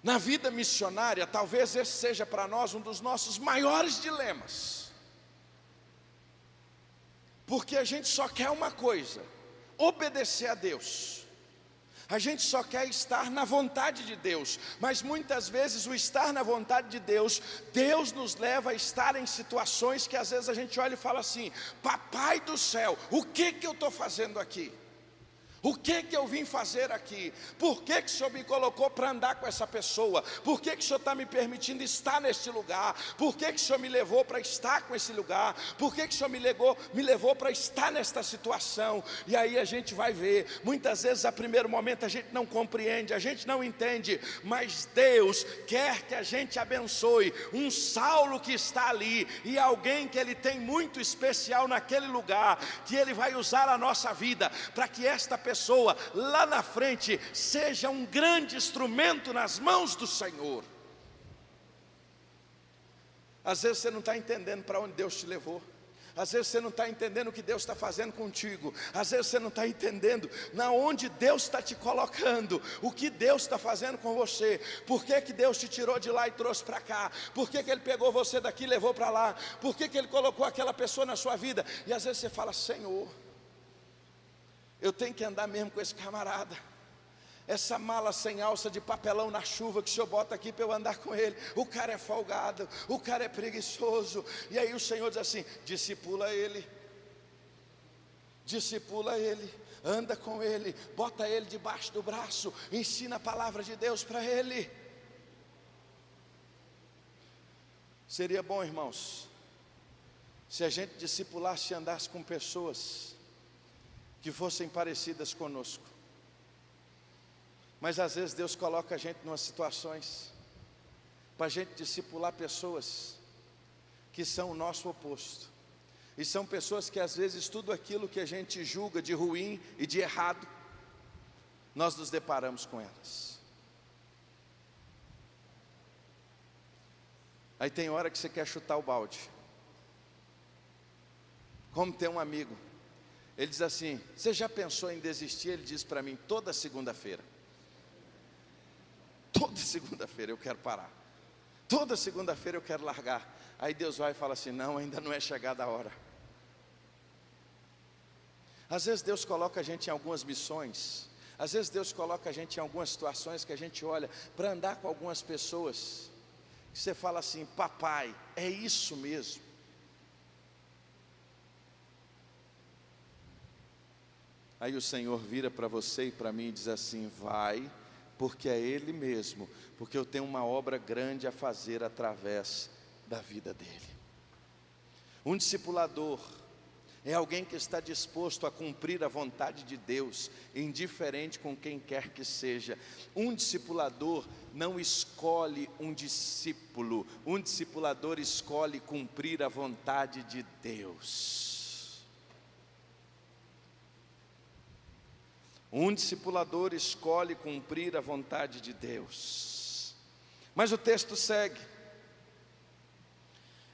S1: Na vida missionária, talvez esse seja para nós um dos nossos maiores dilemas, porque a gente só quer uma coisa: obedecer a Deus. A gente só quer estar na vontade de Deus, mas muitas vezes o estar na vontade de Deus, Deus nos leva a estar em situações que às vezes a gente olha e fala assim: papai do céu, o que eu estou fazendo aqui? O que eu vim fazer aqui? Por que o Senhor me colocou para andar com essa pessoa? Por que o Senhor está me permitindo estar neste lugar? Por que o Senhor me levou para estar com esse lugar? Por que o Senhor me levou para estar nesta situação? E aí a gente vai ver, muitas vezes a primeiro momento a gente não compreende, a gente não entende, mas Deus quer que a gente abençoe um Saulo que está ali, e alguém que Ele tem muito especial naquele lugar, que Ele vai usar a nossa vida, para que esta pessoa lá na frente seja um grande instrumento nas mãos do Senhor. Às vezes você não está entendendo para onde Deus te levou, às vezes você não está entendendo o que Deus está fazendo contigo, às vezes você não está entendendo na onde Deus está te colocando, o que Deus está fazendo com você, por que Deus te tirou de lá e trouxe para cá, por que Ele pegou você daqui e levou para lá, por que Ele colocou aquela pessoa na sua vida. E às vezes você fala: Senhor, eu tenho que andar mesmo com esse camarada, essa mala sem alça de papelão na chuva que o Senhor bota aqui para eu andar com ele. O cara é folgado, o cara é preguiçoso. E aí o Senhor diz assim: discipula ele, anda com ele, bota ele debaixo do braço, ensina a palavra de Deus para ele. Seria bom, irmãos, se a gente discipulasse e andasse com pessoas que fossem parecidas conosco. Mas às vezes Deus coloca a gente em umas situações para a gente discipular pessoas que são o nosso oposto, e são pessoas que às vezes tudo aquilo que a gente julga de ruim e de errado, nós nos deparamos com elas. Aí tem hora que você quer chutar o balde. Como tem um amigo, ele diz assim: você já pensou em desistir? Ele diz para mim toda segunda-feira eu quero parar, toda segunda-feira eu quero largar. Aí Deus vai e fala assim: não, ainda não é chegada a hora. Às vezes Deus coloca a gente em algumas missões, às vezes Deus coloca a gente em algumas situações que a gente olha para andar com algumas pessoas, que você fala assim: papai, é isso mesmo. Aí o Senhor vira para você e para mim e diz assim: vai, porque é Ele mesmo, porque eu tenho uma obra grande a fazer através da vida dele. Um discipulador É alguém que está disposto a cumprir a vontade de Deus, indiferente com quem quer que seja. Um discipulador não escolhe um discípulo, um discipulador escolhe cumprir a vontade de Deus. Um discipulador escolhe cumprir a vontade de Deus. Mas o texto segue,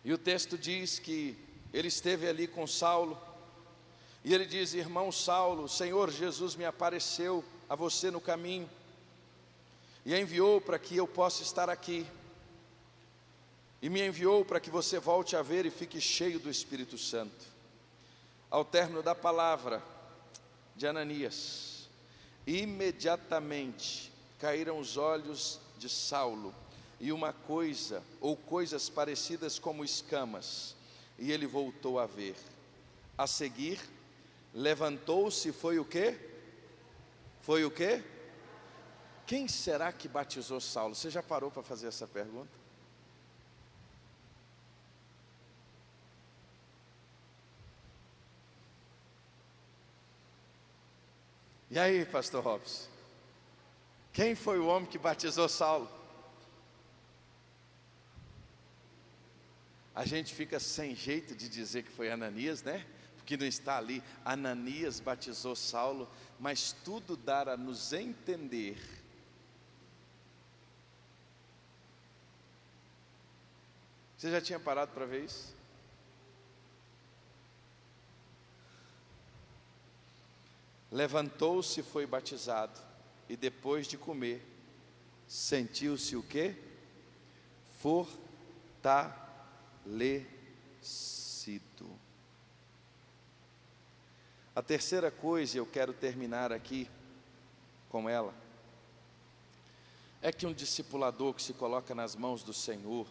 S1: e o texto diz que ele esteve ali com Saulo, e ele diz: irmão Saulo, o Senhor Jesus me apareceu a você no caminho, e enviou para que eu possa estar aqui, e me enviou para que você volte a ver e fique cheio do Espírito Santo. Ao término da palavra de Ananias, imediatamente caíram os olhos de Saulo, e uma coisa, ou coisas parecidas como escamas, e ele voltou a ver. A seguir, levantou-se e foi o quê? Foi o quê? Quem será que batizou Saulo? Você já parou para fazer essa pergunta? E aí, pastor Robson? Quem foi o homem que batizou Saulo? A gente fica sem jeito de dizer que foi Ananias, né? Porque não está ali. Ananias batizou Saulo, mas tudo dá a nos entender Você já tinha parado para ver isso? Levantou-se e foi batizado, e depois de comer, sentiu-se o quê? Fortalecido. A terceira coisa, eu quero terminar aqui com ela, é que um discipulador que se coloca nas mãos do Senhor,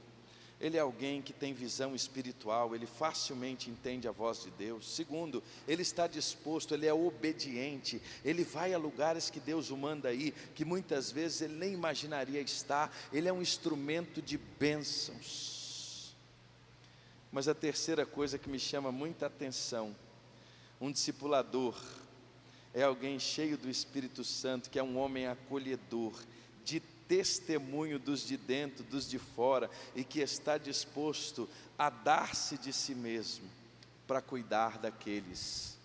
S1: ele é alguém que tem visão espiritual, ele facilmente entende a voz de Deus. Segundo, ele está disposto, ele é obediente, ele vai a lugares que Deus o manda ir, que muitas vezes ele nem imaginaria estar. Ele é um instrumento de bênçãos. Mas a terceira coisa que me chama muita atenção, um discipulador é alguém cheio do Espírito Santo, que é um homem acolhedor, de testemunho dos de dentro, dos de fora, e que está disposto a dar-se de si mesmo para cuidar daqueles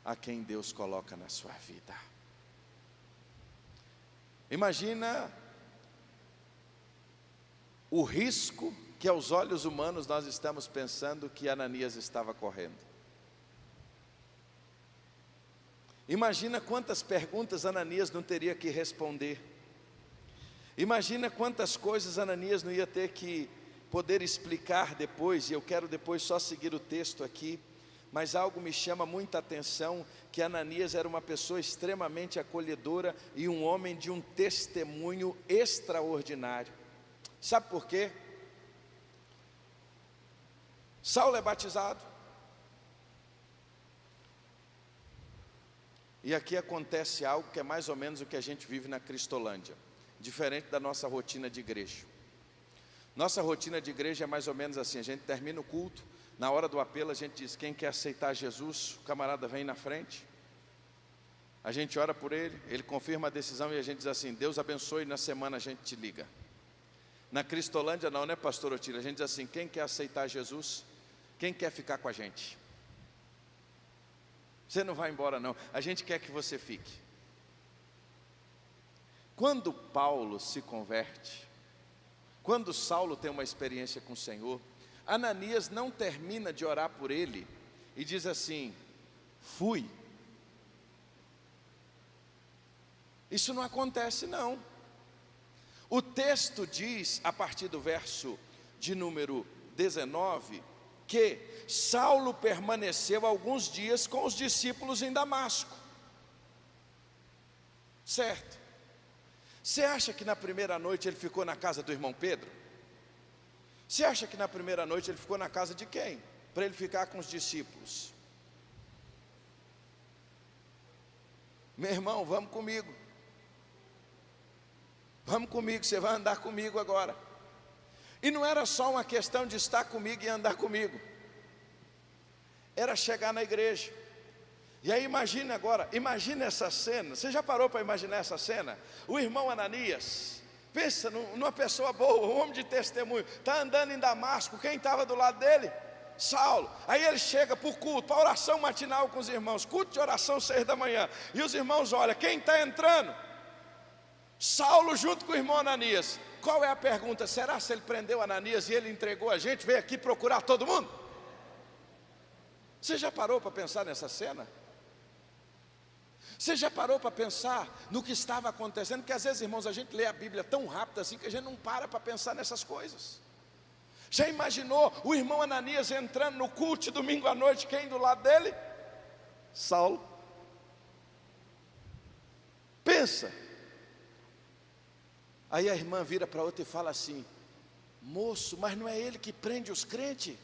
S1: a quem Deus coloca na sua vida. Imagina o risco que aos olhos humanos nós estamos pensando que Ananias estava correndo. Imagina quantas perguntas Ananias não teria que responder. Imagina quantas coisas Ananias não ia ter que poder explicar depois, e eu quero depois só seguir o texto aqui, mas algo me chama muita atenção, que Ananias era uma pessoa extremamente acolhedora e um homem de um testemunho extraordinário. Sabe por quê? Saulo é batizado, e aqui acontece algo que é mais ou menos o que a gente vive na Cristolândia, diferente da nossa rotina de igreja. Nossa rotina de igreja é mais ou menos assim: a gente termina o culto, na hora do apelo a gente diz, quem quer aceitar Jesus, o camarada vem na frente, a gente ora por ele, ele confirma a decisão e a gente diz assim, Deus abençoe, na semana a gente te liga. Na Cristolândia não, né, pastor Otílio? A gente diz assim, quem quer aceitar Jesus, quem quer ficar com a gente? Você não vai embora não, a gente quer que você fique. Quando Paulo se converte, quando Saulo tem uma experiência com o Senhor, Ananias não termina de orar por ele e diz assim, fui. Isso não acontece não. O texto diz, a partir do verso de número 19, que Saulo permaneceu alguns dias com os discípulos em Damasco. Certo? Você acha que na primeira noite ele ficou na casa do irmão Pedro? Você acha que na primeira noite ele ficou na casa de quem? Para ele ficar com os discípulos? Meu irmão, vamos comigo. Vamos comigo, você vai andar comigo agora. E não era só uma questão de estar comigo e andar comigo. era chegar na igreja. E aí imagine agora, imagine essa cena. Você já parou para imaginar essa cena? O irmão Ananias, pensa numa pessoa boa, um homem de testemunho, está andando em Damasco. Quem estava do lado dele? Saulo. Aí ele chega para o culto, para a oração matinal com os irmãos, culto de oração 6 da manhã, e os irmãos olham, quem está entrando? Saulo junto com o irmão Ananias. Qual é a pergunta? Será se ele prendeu Ananias e ele entregou a gente, veio aqui procurar todo mundo? Você já parou para pensar nessa cena? Você já parou para pensar no que estava acontecendo? Porque às vezes, irmãos, a gente lê a Bíblia tão rápido assim que a gente não para pensar nessas coisas. Já imaginou o irmão Ananias entrando no culto domingo à noite, quem do lado dele? Saulo. Pensa. Aí a irmã vira para outra e fala assim: moço, mas não é ele que prende os crentes?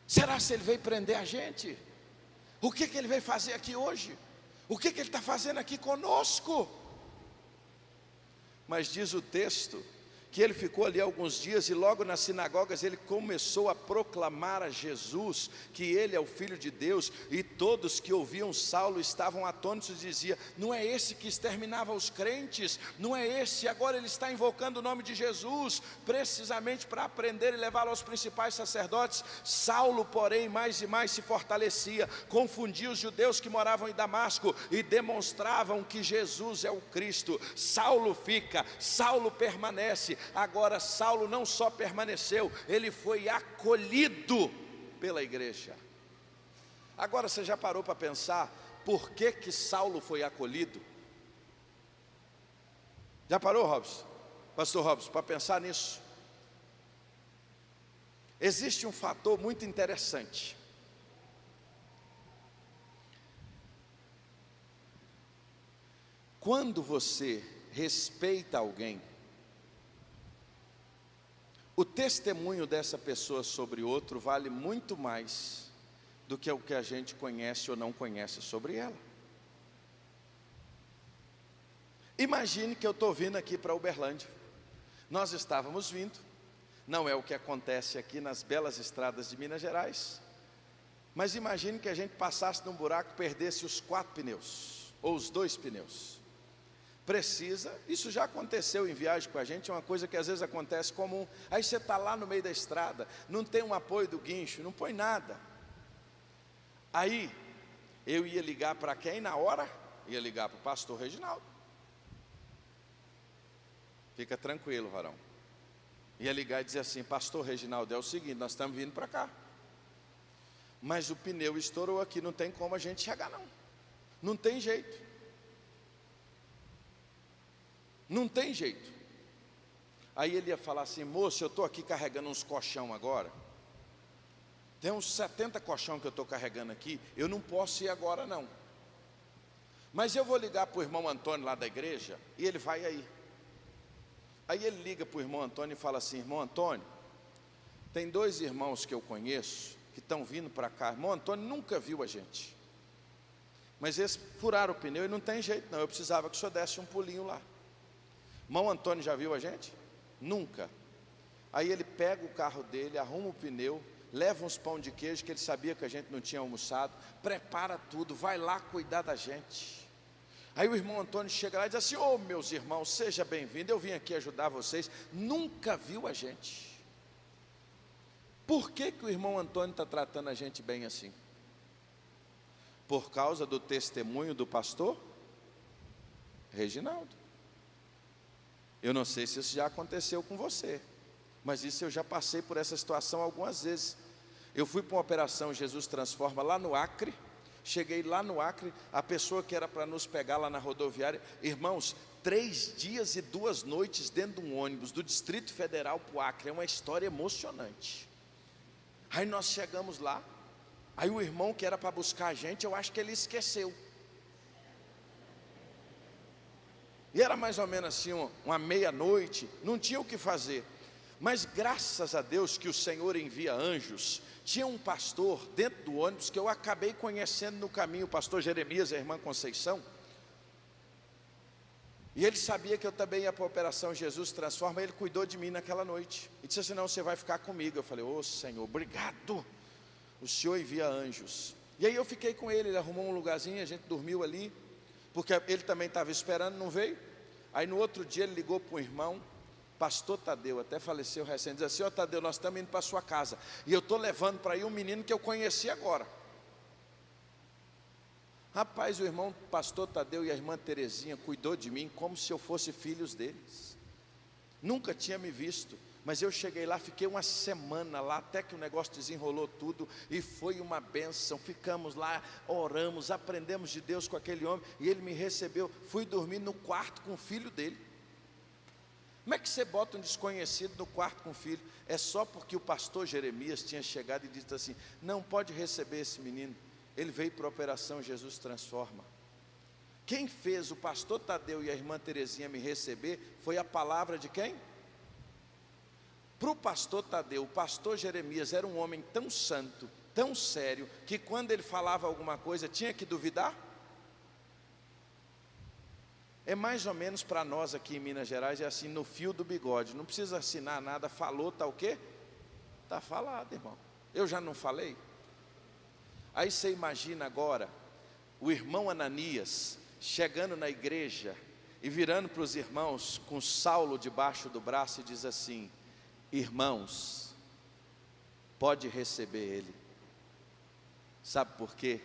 S1: Será se ele veio prender a gente? O que ele veio fazer aqui hoje? O que ele está fazendo aqui conosco? Mas diz o texto que ele ficou ali alguns dias e logo nas sinagogas ele começou a proclamar a Jesus, que ele é o Filho de Deus, e todos que ouviam Saulo estavam atônitos e diziam: não é esse que exterminava os crentes? Não é esse? Agora ele está invocando o nome de Jesus, precisamente para aprender e levá-lo aos principais sacerdotes. Saulo, porém, mais e mais se fortalecia, confundia os judeus que moravam em Damasco e demonstravam que Jesus é o Cristo. Saulo fica, Saulo permanece. Agora Saulo não só permaneceu, ele foi acolhido pela igreja. Agora você já parou para pensar por que Saulo foi acolhido? Já parou, Robson? Pastor Robson, para pensar nisso? Existe um fator muito interessante. Quando você respeita alguém, o testemunho dessa pessoa sobre outro vale muito mais do que o que a gente conhece ou não conhece sobre ela. Imagine que eu estou vindo aqui para Uberlândia. Nós estávamos vindo, não é o que acontece aqui nas belas estradas de Minas Gerais, mas imagine que a gente passasse num buraco e perdesse os 4 pneus, ou os 2 pneus. Isso já aconteceu em viagem com a gente, é uma coisa que às vezes acontece comum. Aí você está lá no meio da estrada, não tem um apoio do guincho, não põe nada. Aí eu ia ligar para quem na hora? Ia ligar para o pastor Reginaldo. Fica tranquilo, varão. Ia ligar e dizer assim: pastor Reginaldo, é o seguinte, nós estamos vindo para cá, mas o pneu estourou aqui, não tem como a gente chegar não. Não tem jeito. Não tem jeito. Aí ele ia falar assim: moço, eu estou aqui carregando uns colchão agora. Tem uns 70 colchão que eu estou carregando aqui. Eu não posso ir agora não. Mas eu vou ligar para o irmão Antônio lá da igreja e ele vai aí. Aí ele liga para o irmão Antônio e fala assim: irmão Antônio, tem 2 irmãos que eu conheço que estão vindo para cá. Irmão Antônio nunca viu a gente, mas eles furaram o pneu e não tem jeito não. Eu precisava que o senhor desse um pulinho lá. Irmão Antônio já viu a gente? Nunca. Aí ele pega o carro dele, arruma o pneu, leva uns pão de queijo que ele sabia que a gente não tinha almoçado, prepara tudo, vai lá cuidar da gente. Aí o irmão Antônio chega lá e diz assim: ô meus irmãos, seja bem-vindo, eu vim aqui ajudar vocês. Nunca viu a gente. Por que o irmão Antônio está tratando a gente bem assim? Por causa do testemunho do pastor Reginaldo. Eu não sei se isso já aconteceu com você, mas isso eu já passei por essa situação algumas vezes. Eu fui para uma operação Jesus Transforma lá no Acre. Cheguei lá no Acre, a pessoa que era para nos pegar lá na rodoviária, irmãos, 3 dias e 2 noites dentro de um ônibus do Distrito Federal para o Acre, é uma história emocionante. Aí nós chegamos lá, aí o irmão que era para buscar a gente, eu acho que ele esqueceu. E era mais ou menos assim, uma meia-noite, não tinha o que fazer. Mas graças a Deus que o Senhor envia anjos. Tinha um pastor dentro do ônibus que eu acabei conhecendo no caminho, o pastor Jeremias e a irmã Conceição. E ele sabia que eu também ia para a operação Jesus Transforma, ele cuidou de mim naquela noite. E disse assim: não, você vai ficar comigo. Eu falei: ô Senhor, obrigado. o Senhor envia anjos. E aí eu fiquei com ele, ele arrumou um lugarzinho, a gente dormiu ali, porque ele também estava esperando, não veio. Aí no outro dia ele ligou para um irmão, pastor Tadeu, até faleceu recente, diz assim: ó Tadeu, nós estamos indo para a sua casa, e eu estou levando para aí um menino que eu conheci agora. Rapaz, o irmão pastor Tadeu e a irmã Terezinha cuidou de mim como se eu fosse filhos deles. Nunca tinha me visto, mas eu cheguei lá, fiquei uma semana lá, até que o negócio desenrolou tudo, e foi uma bênção. Ficamos lá, oramos, aprendemos de Deus com aquele homem, e ele me recebeu. Fui dormir no quarto com o filho dele. Como é que você bota um desconhecido no quarto com o filho? É só porque o pastor Jeremias tinha chegado e dito assim: não pode receber esse menino, ele veio para a Operação Jesus Transforma. Quem fez o pastor Tadeu e a irmã Terezinha me receber foi a palavra de quem? Para o pastor Tadeu, o pastor Jeremias era um homem tão santo, tão sério, que quando ele falava alguma coisa tinha que duvidar. É mais ou menos para nós aqui em Minas Gerais, é assim, no fio do bigode, não precisa assinar nada, falou, está o quê? Está falado, irmão. Eu já não falei? Aí você imagina agora, o irmão Ananias chegando na igreja e virando para os irmãos com Saulo debaixo do braço e diz assim: irmãos, pode receber ele. Sabe por quê?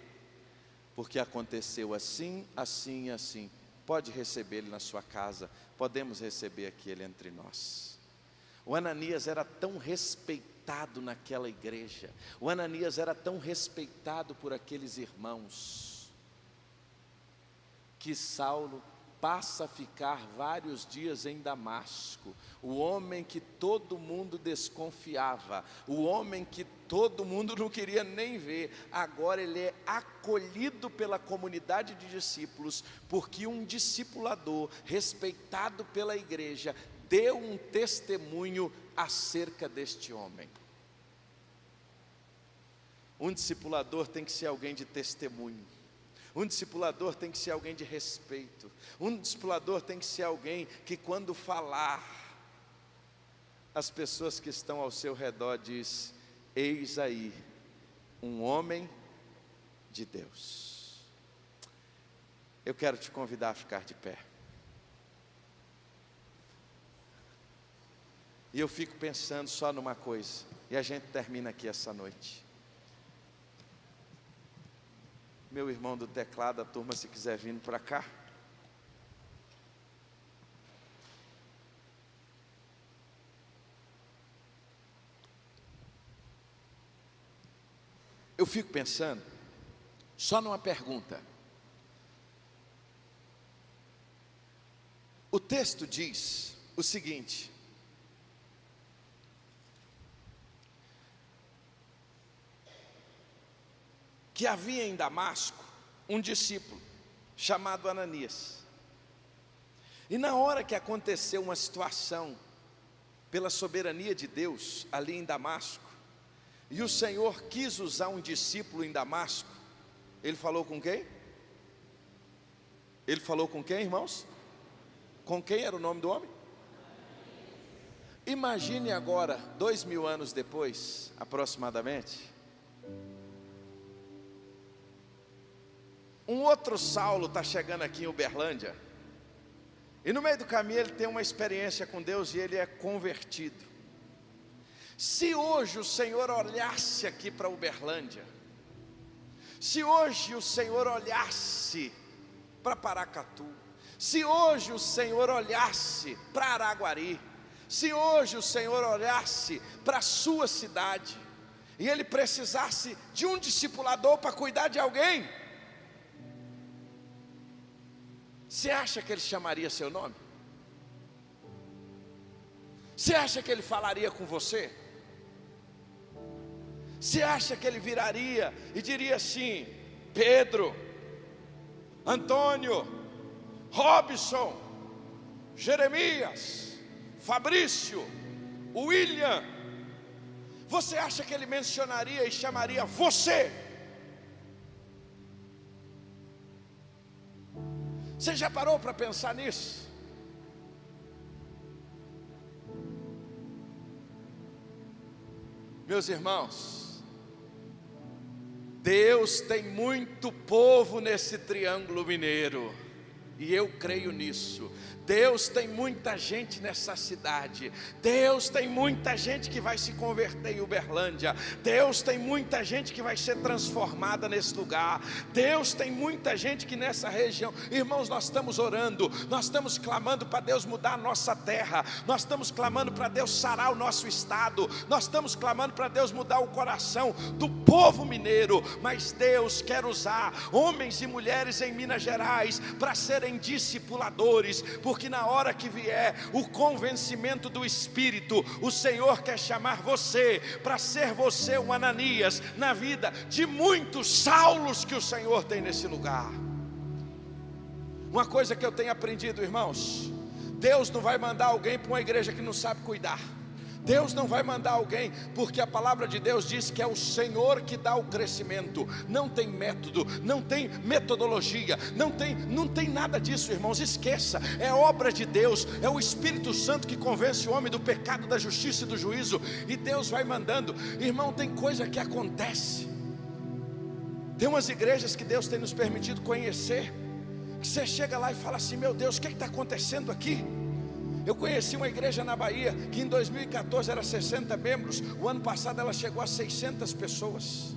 S1: Porque aconteceu assim, assim e assim. Pode receber ele na sua casa, podemos receber aqui ele entre nós. O Ananias era tão respeitado naquela igreja, o Ananias era tão respeitado por aqueles irmãos, que Saulo passa a ficar vários dias em Damasco. O homem que todo mundo desconfiava, o homem que todo mundo não queria nem ver, agora ele é acolhido pela comunidade de discípulos, porque um discipulador respeitado pela igreja deu um testemunho acerca deste homem. Um discipulador tem que ser alguém de testemunho. Um discipulador tem que ser alguém de respeito. Um discipulador tem que ser alguém que, quando falar, as pessoas que estão ao seu redor diz: eis aí um homem de Deus. Eu quero te convidar a ficar de pé. E eu fico pensando só numa coisa, e a gente termina aqui essa noite. Meu irmão do teclado, a turma, se quiser vir para cá. Eu fico pensando só numa pergunta. O texto diz o seguinte: que havia em Damasco um discípulo chamado Ananias. E na hora que aconteceu uma situação, pela soberania de Deus, ali em Damasco, e o Senhor quis usar um discípulo em Damasco, ele falou com quem? Ele falou com quem, irmãos? Com quem era o nome do homem? Imagine agora, 2000 anos depois, aproximadamente, um outro Saulo está chegando aqui em Uberlândia, e no meio do caminho ele tem uma experiência com Deus e ele é convertido. Se hoje o Senhor olhasse aqui para Uberlândia, se hoje o Senhor olhasse para Paracatu, se hoje o Senhor olhasse para Araguari, se hoje o Senhor olhasse para a sua cidade, e ele precisasse de um discipulador para cuidar de alguém, você acha que ele chamaria seu nome? Você acha que ele falaria com você? Você acha que ele viraria e diria assim: Pedro, Antônio, Robson, Jeremias, Fabrício, William? Você acha que ele mencionaria e chamaria você? Você já parou para pensar nisso? Meus irmãos, Deus tem muito povo nesse Triângulo Mineiro, e eu creio nisso. Deus tem muita gente nessa cidade. Deus tem muita gente que vai se converter em Uberlândia. Deus tem muita gente que vai ser transformada nesse lugar. Deus tem muita gente que nessa região. Irmãos, nós estamos orando, nós estamos clamando para Deus mudar a nossa terra, nós estamos clamando para Deus sarar o nosso estado, nós estamos clamando para Deus mudar o coração do povo mineiro. Mas Deus quer usar homens e mulheres em Minas Gerais para serem discipuladores, porque na hora que vier o convencimento do Espírito, o Senhor quer chamar você para ser você um Ananias na vida de muitos Saulos que o Senhor tem nesse lugar. Uma coisa que eu tenho aprendido, irmãos: Deus não vai mandar alguém para uma igreja que não sabe cuidar. Deus não vai mandar alguém, porque a palavra de Deus diz que é o Senhor que dá o crescimento. Não tem método, não tem metodologia, não tem nada disso, irmãos. Esqueça, é obra de Deus, é o Espírito Santo que convence o homem do pecado, da justiça e do juízo, e Deus vai mandando. Irmão, tem coisa que acontece. Tem umas igrejas que Deus tem nos permitido conhecer, que você chega lá e fala assim: meu Deus, o que está acontecendo aqui? Eu conheci uma igreja na Bahia que em 2014 era 60 membros, o ano passado ela chegou a 600 pessoas,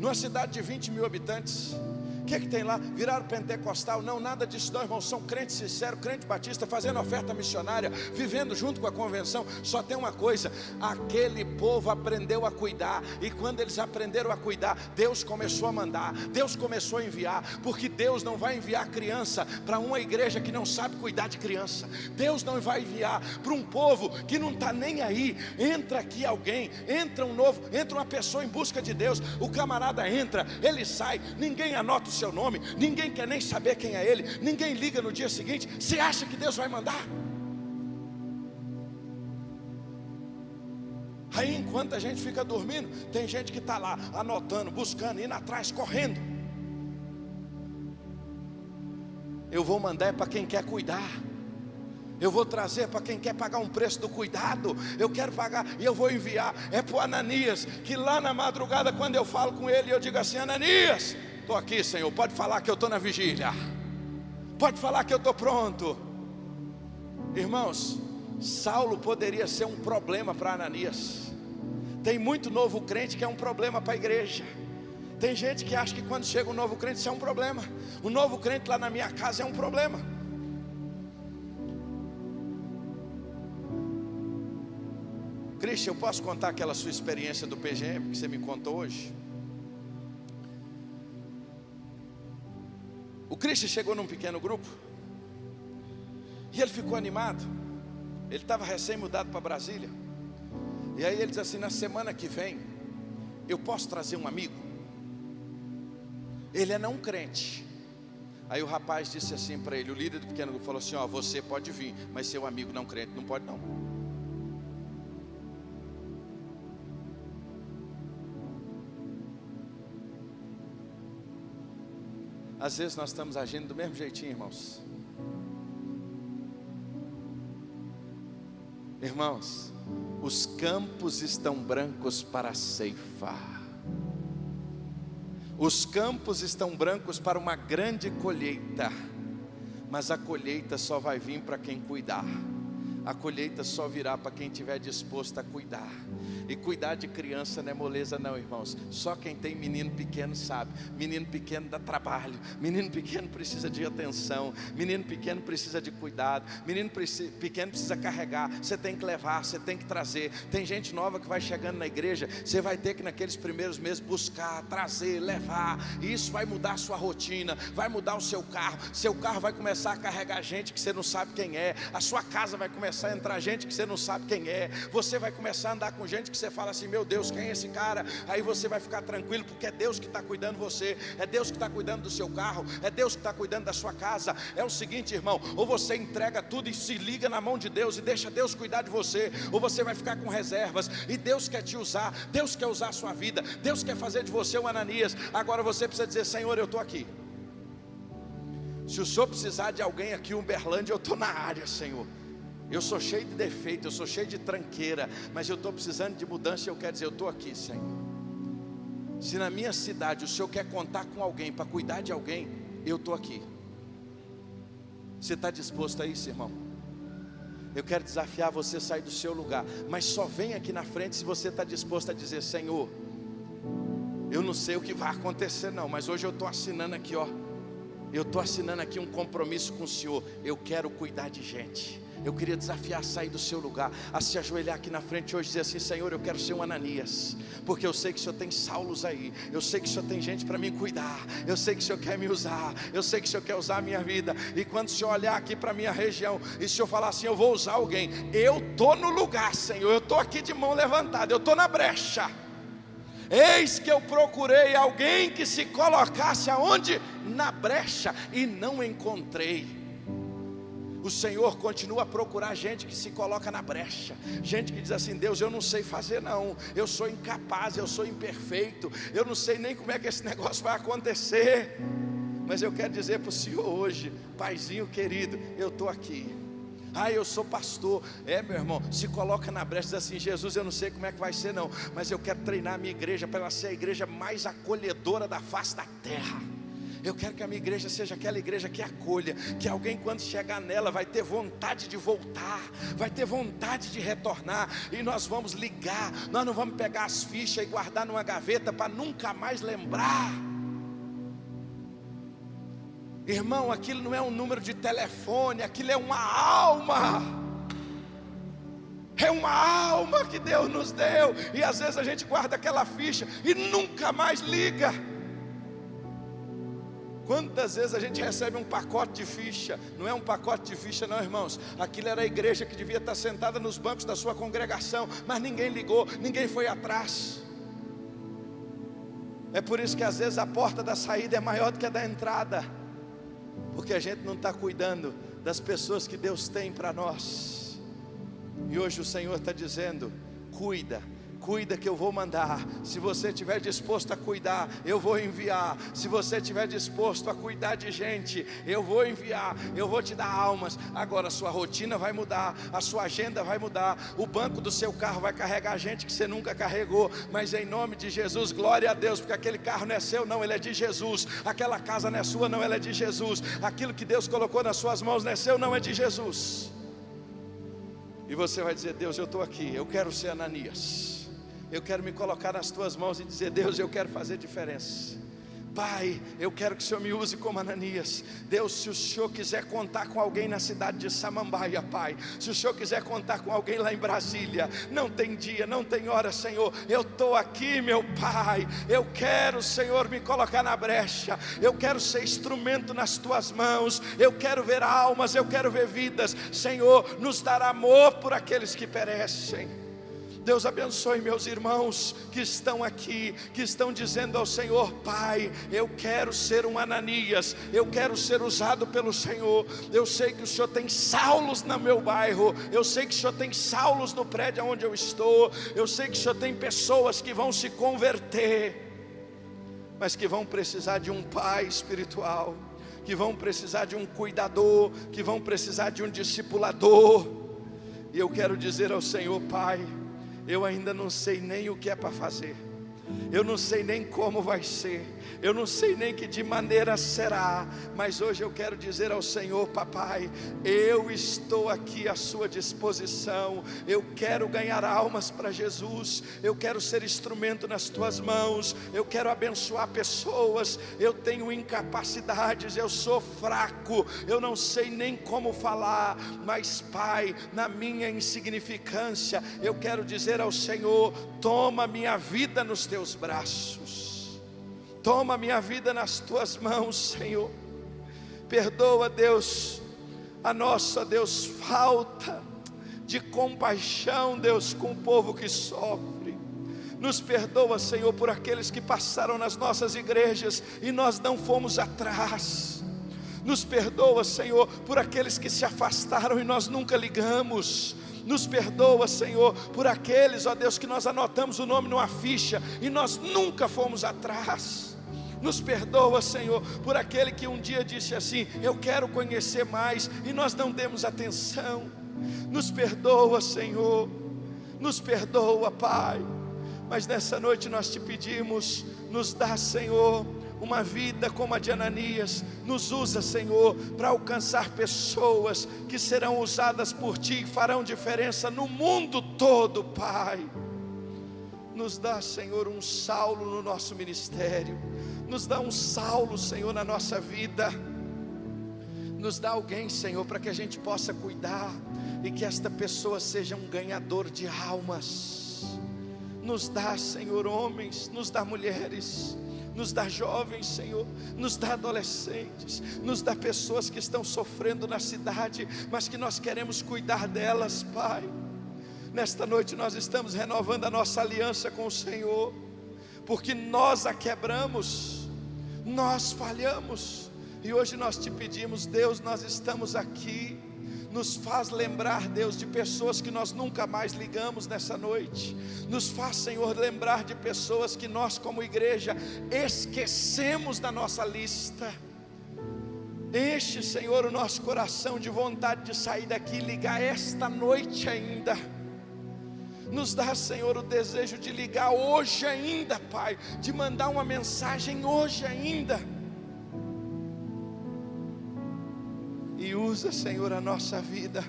S1: numa cidade de 20 mil habitantes. O que é que tem lá? Viraram pentecostal? Não, nada disso não, irmão. São crentes sinceros, crente batista, fazendo oferta missionária, vivendo junto com a convenção. Só tem uma coisa: aquele povo aprendeu a cuidar, e quando eles aprenderam a cuidar, Deus começou a mandar, Deus começou a enviar. Porque Deus não vai enviar criança para uma igreja que não sabe cuidar de criança. Deus não vai enviar para um povo que não está nem aí. Entra aqui alguém, entra um novo, entra uma pessoa em busca de Deus, o camarada entra, ele sai, ninguém anota o seu nome, ninguém quer nem saber quem é ele, ninguém liga no dia seguinte. Você acha que Deus vai mandar? Aí enquanto a gente fica dormindo, tem gente que está lá anotando, buscando, indo atrás, correndo. Eu vou mandar para quem quer cuidar, eu vou trazer para quem quer pagar um preço do cuidado. Eu quero pagar e eu vou enviar. É para o Ananias, que lá na madrugada, quando eu falo com ele, eu digo assim: Ananias, estou aqui, Senhor, pode falar que eu estou na vigília, pode falar que eu estou pronto. Irmãos, Saulo poderia ser um problema para Ananias. Tem muito novo crente que é um problema para a igreja. Tem gente que acha que quando chega um novo crente isso é um problema. O novo crente lá na minha casa é um problema. Cristian, eu posso contar aquela sua experiência do PGM que você me contou hoje? O Cristian chegou num pequeno grupo e ele ficou animado. Ele estava recém-mudado para Brasília. E aí ele diz assim: na semana que vem eu posso trazer um amigo? Ele é não crente. Aí o rapaz disse assim para ele, o líder do pequeno grupo falou assim: ó, você pode vir, mas seu amigo não crente não pode não. Às vezes nós estamos agindo do mesmo jeitinho, irmãos. Irmãos, os campos estão brancos para a ceifa. Os campos estão brancos para uma grande colheita. Mas a colheita só vai vir para quem cuidar. A colheita só virá para quem estiver disposto a cuidar. E cuidar de criança não é moleza não, irmãos. Só quem tem menino pequeno sabe. Menino pequeno dá trabalho. Menino pequeno precisa de atenção. Menino pequeno precisa de cuidado. Menino pequeno precisa carregar. Você tem que levar, você tem que trazer. Tem gente nova que vai chegando na igreja. Você vai ter que naqueles primeiros meses buscar, trazer, levar. E isso vai mudar a sua rotina. Vai mudar o seu carro. Seu carro vai começar a carregar gente que você não sabe quem é. A sua casa vai começar a entrar gente que você não sabe quem é. Você vai começar a andar com gente que você fala assim: meu Deus, quem é esse cara? Aí você vai ficar tranquilo, porque é Deus que está cuidando de você. É Deus que está cuidando do seu carro. É Deus que está cuidando da sua casa. É o seguinte, irmão: ou você entrega tudo e se liga na mão de Deus e deixa Deus cuidar de você, ou você vai ficar com reservas. E Deus quer te usar, Deus quer usar a sua vida, Deus quer fazer de você um Ananias. Agora você precisa dizer: Senhor, eu estou aqui. Se o Senhor precisar de alguém aqui em Uberlândia, eu estou na área, Senhor. Eu sou cheio de defeito, eu sou cheio de tranqueira, mas eu estou precisando de mudança e eu quero dizer: eu estou aqui, Senhor. Se na minha cidade o Senhor quer contar com alguém para cuidar de alguém, eu estou aqui. Você está disposto a isso, irmão? Eu quero desafiar você a sair do seu lugar, mas só vem aqui na frente se você está disposto a dizer: Senhor, eu não sei o que vai acontecer não, mas hoje eu estou assinando aqui, ó. Eu estou assinando aqui um compromisso com o Senhor. Eu quero cuidar de gente. Eu queria desafiar a sair do seu lugar, a se ajoelhar aqui na frente hoje e dizer assim: Senhor, eu quero ser um Ananias, porque eu sei que o Senhor tem Saulos aí, eu sei que o Senhor tem gente para me cuidar, eu sei que o Senhor quer me usar, eu sei que o Senhor quer usar a minha vida. E quando o Senhor olhar aqui para a minha região, e o Senhor falar assim: eu vou usar alguém, eu estou no lugar, Senhor, eu estou aqui de mão levantada, eu estou na brecha. Eis que eu procurei alguém que se colocasse aonde? Na brecha, e não encontrei. O Senhor continua a procurar gente que se coloca na brecha, gente que diz assim: Deus, eu não sei fazer não, eu sou incapaz, eu sou imperfeito, eu não sei nem como é que esse negócio vai acontecer, mas eu quero dizer para o Senhor hoje: Paizinho querido, eu estou aqui. Ah, eu sou pastor. Meu irmão, se coloca na brecha e diz assim: Jesus, eu não sei como é que vai ser não, mas eu quero treinar a minha igreja para ela ser a igreja mais acolhedora da face da terra. Eu quero que a minha igreja seja aquela igreja que acolha, que alguém quando chegar nela vai ter vontade de voltar, vai ter vontade de retornar. E nós vamos ligar, nós não vamos pegar as fichas e guardar numa gaveta para nunca mais lembrar. Irmão, aquilo não é um número de telefone, aquilo é uma alma. É uma alma que Deus nos deu. E às vezes a gente guarda aquela ficha e nunca mais liga. Quantas vezes a gente recebe um pacote de ficha? Não é um pacote de ficha não, irmãos. Aquilo era a igreja que devia estar sentada nos bancos da sua congregação, mas ninguém ligou, ninguém foi atrás. É por isso que às vezes a porta da saída é maior do que a da entrada, porque a gente não está cuidando das pessoas que Deus tem para nós. E hoje o Senhor está dizendo: cuida que eu vou mandar. Se você estiver disposto a cuidar, eu vou enviar. Se você estiver disposto a cuidar de gente, eu vou enviar. Eu vou te dar almas. Agora a sua rotina vai mudar, a sua agenda vai mudar, o banco do seu carro vai carregar gente que você nunca carregou, mas em nome de Jesus, glória a Deus, porque aquele carro não é seu não, ele é de Jesus. Aquela casa não é sua não, ela é de Jesus. Aquilo que Deus colocou nas suas mãos não é seu não, é de Jesus. E você vai dizer: Deus, eu estou aqui, eu quero ser Ananias. Eu quero me colocar nas tuas mãos e dizer: Deus, eu quero fazer diferença. Pai, eu quero que o Senhor me use como Ananias. Deus, se o Senhor quiser contar com alguém na cidade de Samambaia, Pai, se o Senhor quiser contar com alguém lá em Brasília, não tem dia, não tem hora, Senhor, eu estou aqui, meu Pai. Eu quero, Senhor, me colocar na brecha. Eu quero ser instrumento nas tuas mãos. Eu quero ver almas, eu quero ver vidas. Senhor, nos dar amor por aqueles que perecem. Deus abençoe meus irmãos que estão aqui, que estão dizendo ao Senhor: Pai, eu quero ser um Ananias, eu quero ser usado pelo Senhor. Eu sei que o Senhor tem Saulos no meu bairro, eu sei que o Senhor tem Saulos no prédio onde eu estou, eu sei que o Senhor tem pessoas que vão se converter, mas que vão precisar de um pai espiritual, que vão precisar de um cuidador, que vão precisar de um discipulador. E eu quero dizer ao Senhor: Pai, eu ainda não sei nem o que é para fazer, eu não sei nem como vai ser, eu não sei nem que de maneira será, mas hoje eu quero dizer ao Senhor: Papai, eu estou aqui à sua disposição. Eu quero ganhar almas para Jesus, eu quero ser instrumento nas tuas mãos, eu quero abençoar pessoas. Eu tenho incapacidades, eu sou fraco, eu não sei nem como falar, mas Pai, na minha insignificância, eu quero dizer ao Senhor: toma minha vida nos teus braços, toma minha vida nas tuas mãos, Senhor. Perdoa, Deus, a nossa, Deus, falta de compaixão, Deus, com o povo que sofre. Nos perdoa, Senhor, por aqueles que passaram nas nossas igrejas e nós não fomos atrás. Nos perdoa, Senhor, por aqueles que se afastaram e nós nunca ligamos. Nos perdoa, Senhor, por aqueles, ó Deus, que nós anotamos o nome numa ficha e nós nunca fomos atrás. Nos perdoa, Senhor, por aquele que um dia disse assim: eu quero conhecer mais, e nós não demos atenção. Nos perdoa, Senhor, nos perdoa, Pai,
S2: Mas nessa noite nós te pedimos, nos dá, Senhor, uma vida como a de Ananias. Nos usa, Senhor, para alcançar pessoas que serão usadas por Ti e farão diferença no mundo todo, Pai. Nos dá, Senhor, um Saulo no nosso ministério. Nos dá um Saulo, Senhor, na nossa vida. Nos dá alguém, Senhor, para que a gente possa cuidar e que esta pessoa seja um ganhador de almas. Nos dá, Senhor, homens, nos dá mulheres, nos dá jovens, Senhor, nos dá adolescentes, nos dá pessoas que estão sofrendo na cidade, mas que nós queremos cuidar delas, Pai. Nesta noite nós estamos renovando a nossa aliança com o Senhor, porque nós a quebramos, nós falhamos, e hoje nós te pedimos, Deus, nós estamos aqui, nos faz lembrar, Deus, de pessoas que nós nunca mais ligamos nessa noite. Nos faz, Senhor, lembrar de pessoas que nós como igreja esquecemos da nossa lista. Enche, Senhor, o nosso coração de vontade de sair daqui e ligar esta noite ainda. Nos dá, Senhor, o desejo de ligar hoje ainda, Pai, de mandar uma mensagem hoje ainda. E usa, Senhor, a nossa vida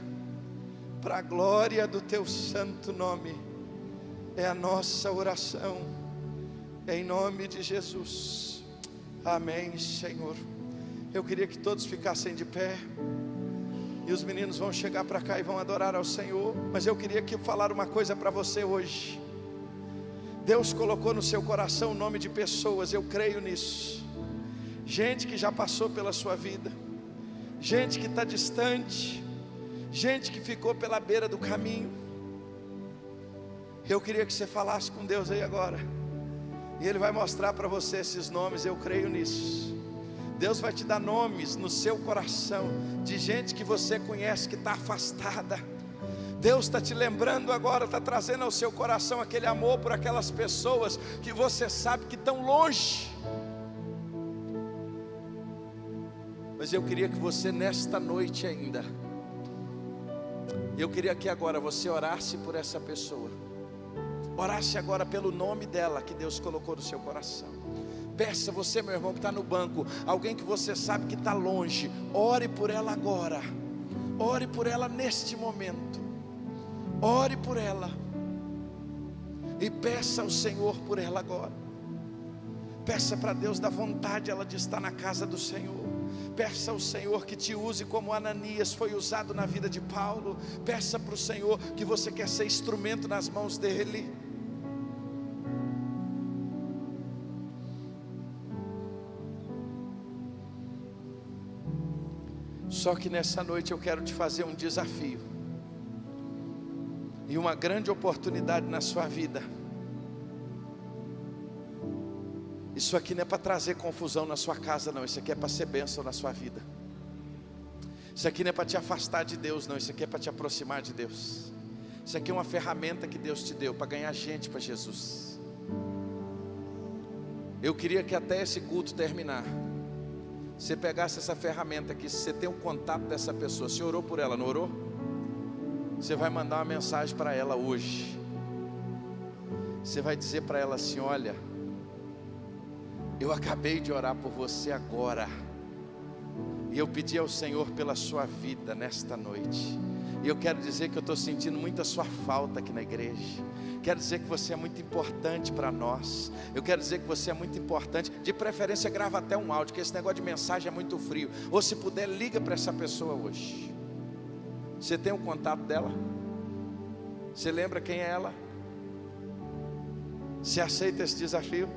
S2: para a glória do Teu santo nome. É a nossa oração, em nome de Jesus. Amém, Senhor. Eu queria que todos ficassem de pé, e os meninos vão chegar para cá e vão adorar ao Senhor. Mas eu queria falar uma coisa para você hoje. Deus colocou no seu coração o nome de pessoas, eu creio nisso. Gente que já passou pela sua vida, gente que está distante, gente que ficou pela beira do caminho. Eu queria que você falasse com Deus aí agora, e Ele vai mostrar para você esses nomes, eu creio nisso. Deus vai te dar nomes no seu coração, de gente que você conhece que está afastada. Deus está te lembrando agora, está trazendo ao seu coração aquele amor por aquelas pessoas que você sabe que estão longe. Mas eu queria que você nesta noite ainda, eu queria que agora você orasse por essa pessoa. Orasse agora pelo nome dela que Deus colocou no seu coração. Peça, você, meu irmão, que está no banco, alguém que você sabe que está longe, ore por ela agora. Ore por ela neste momento. Ore por ela. E peça ao Senhor por ela agora. Peça para Deus dar vontade ela de estar na casa do Senhor. Peça ao Senhor que te use como Ananias foi usado na vida de Paulo. Peça para o Senhor que você quer ser instrumento nas mãos dEle. Só que nessa noite eu quero te fazer um desafio e uma grande oportunidade na sua vida. Isso aqui não é para trazer confusão na sua casa, não. Isso aqui é para ser bênção na sua vida. Isso aqui não é para te afastar de Deus, não. Isso aqui é para te aproximar de Deus. Isso aqui é uma ferramenta que Deus te deu para ganhar gente para Jesus. Eu queria que até esse culto terminar, você pegasse essa ferramenta aqui. Se você tem um contato dessa pessoa, você orou por ela, não orou? Você vai mandar uma mensagem para ela hoje. Você vai dizer para ela assim: olha, eu acabei de orar por você agora, e eu pedi ao Senhor pela sua vida nesta noite. E eu quero dizer que eu estou sentindo muito a sua falta aqui na igreja. Quero dizer que você é muito importante para nós. Eu quero dizer que você é muito importante. De preferência grava até um áudio, que esse negócio de mensagem é muito frio. Ou se puder, liga para essa pessoa hoje. Você tem o contato dela? Você lembra quem é ela? Você aceita esse desafio?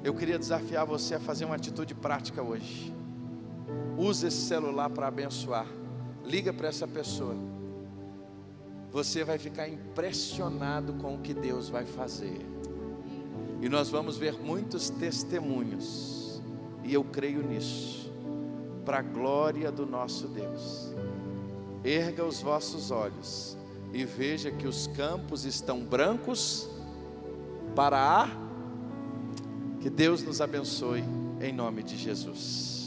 S2: Eu queria desafiar você a fazer uma atitude prática hoje. Use esse celular para abençoar. Liga para essa pessoa. Você vai ficar impressionado com o que Deus vai fazer. E nós vamos ver muitos testemunhos. E eu creio nisso. Para a glória do nosso Deus. Erga os vossos olhos e veja que os campos estão brancos para a... Que Deus nos abençoe em nome de Jesus.